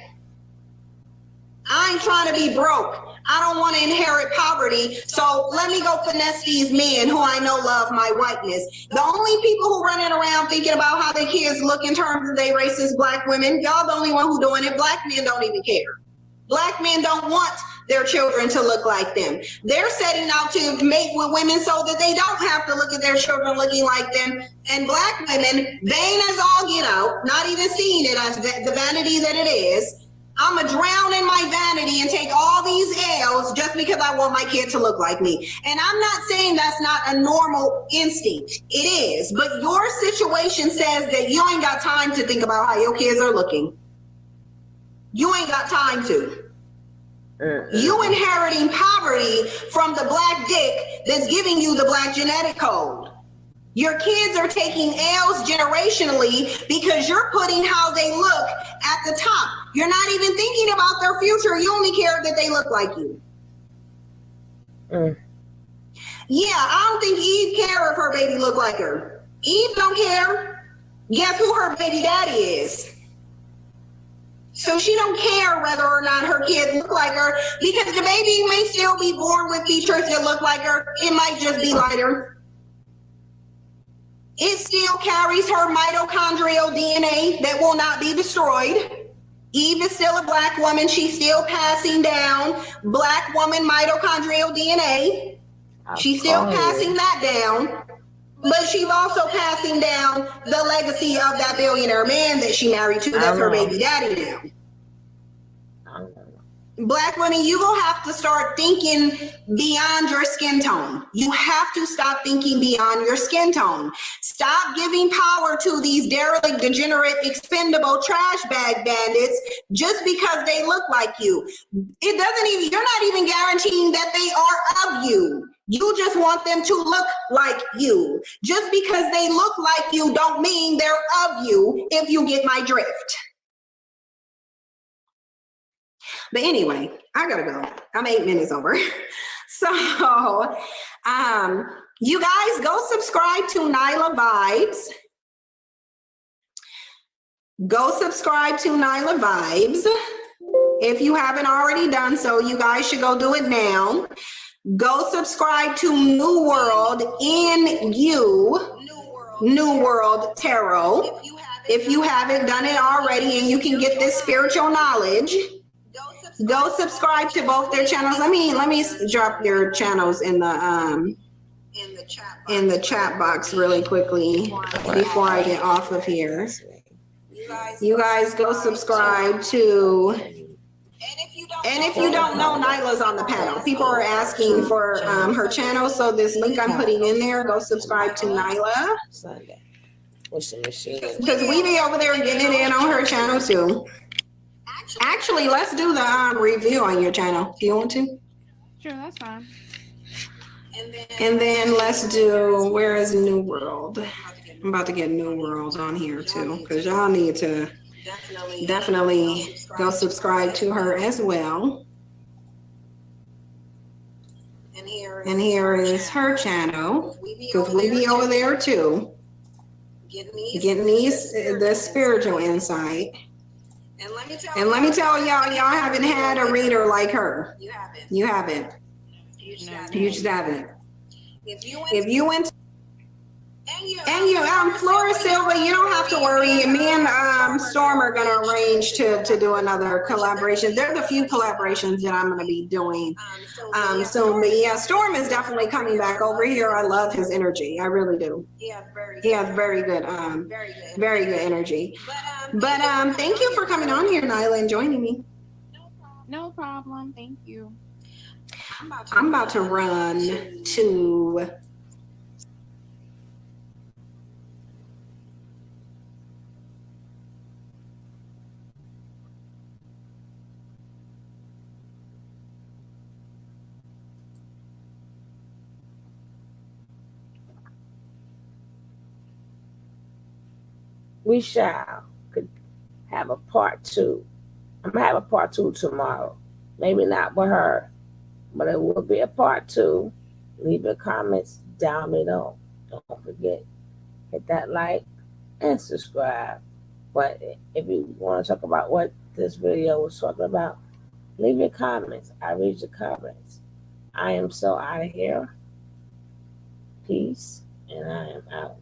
I ain't trying to be broke. I don't want to inherit poverty. So let me go finesse these men who I know love my whiteness. The only people who running around thinking about how their kids look in terms of they racist black women, y'all the only one who doing it. Black men don't even care. Black men don't want their children to look like them. They're setting out to mate with women so that they don't have to look at their children looking like them. And black women, vain as all get out, not even seeing it as the vanity that it is. I'm going to drown in my vanity and take all these L's just because I want my kid to look like me. And I'm not saying that's not a normal instinct. It is. But your situation says that you ain't got time to think about how your kids are looking. You ain't got time to. You inheriting poverty from the black dick that's giving you the black genetic code. Your kids are taking L's generationally because you're putting how they look at the top. You're not even thinking about their future. You only care that they look like you. Yeah, I don't think Eve cares if her baby look like her. Eve don't care. Guess who her baby daddy is? So she don't care whether or not her kid look like her because the baby may still be born with features that look like her. It might just be lighter. It still carries her mitochondrial DNA that will not be destroyed. Eve is still a black woman. She's still passing down black woman mitochondrial DNA. She's still passing that down. But she's also passing down the legacy of that billionaire man that she married to. That's her baby daddy now. Black women, you will have to start thinking beyond your skin tone. You have to stop thinking beyond your skin tone. Stop giving power to these derelict, degenerate, expendable trash bag bandits just because they look like you. It doesn't even, you're not even guaranteeing that they are of you. You just want them to look like you. Just because they look like you don't mean they're of you, if you get my drift. But anyway, I gotta go. I'm 8 minutes over. So, you guys go subscribe to Nyla Vibes. Go subscribe to Nyla Vibes. If you haven't already done so, you guys should go do it now. Go subscribe to New World in You, New World Tarot. If you haven't done it already and you can get this spiritual knowledge, go subscribe to both their channels. Let me drop your channels in the chat box really quickly before I get off of here. You guys go subscribe to, and if you don't know, Nyla's on the panel. People are asking for her channel, so this link I'm putting in there, go subscribe to Nyla. Because we be over there getting it in on her channel too. Actually, let's do the review on your channel. Do you want to? Sure, that's fine. And then let's do, where is New World? I'm about to get New World on here too, because y'all need to definitely go subscribe to her as well. And here is her channel, because we be over there too, getting these the spiritual insight. And let me tell y'all, y'all haven't had a reader like her. You haven't. You just haven't. If you went, and you, Flora Silva, you don't have to worry. Me and Storm are gonna arrange to do another collaboration. There are the few collaborations that I'm gonna be doing soon. But yeah, Storm is definitely coming back over here. I love his energy. I really do. He has very good energy. But thank you for coming on here, Nyla, and joining me. No problem. Thank you. I'm about to run to we shall have a part 2. I'm gonna have a part 2 tomorrow. Maybe not with her, but it will be a part 2. Leave your comments down below. Don't forget, hit that like and subscribe. But if you want to talk about what this video was talking about, leave your comments. I read your comments. I am so out of here. Peace, and I am out.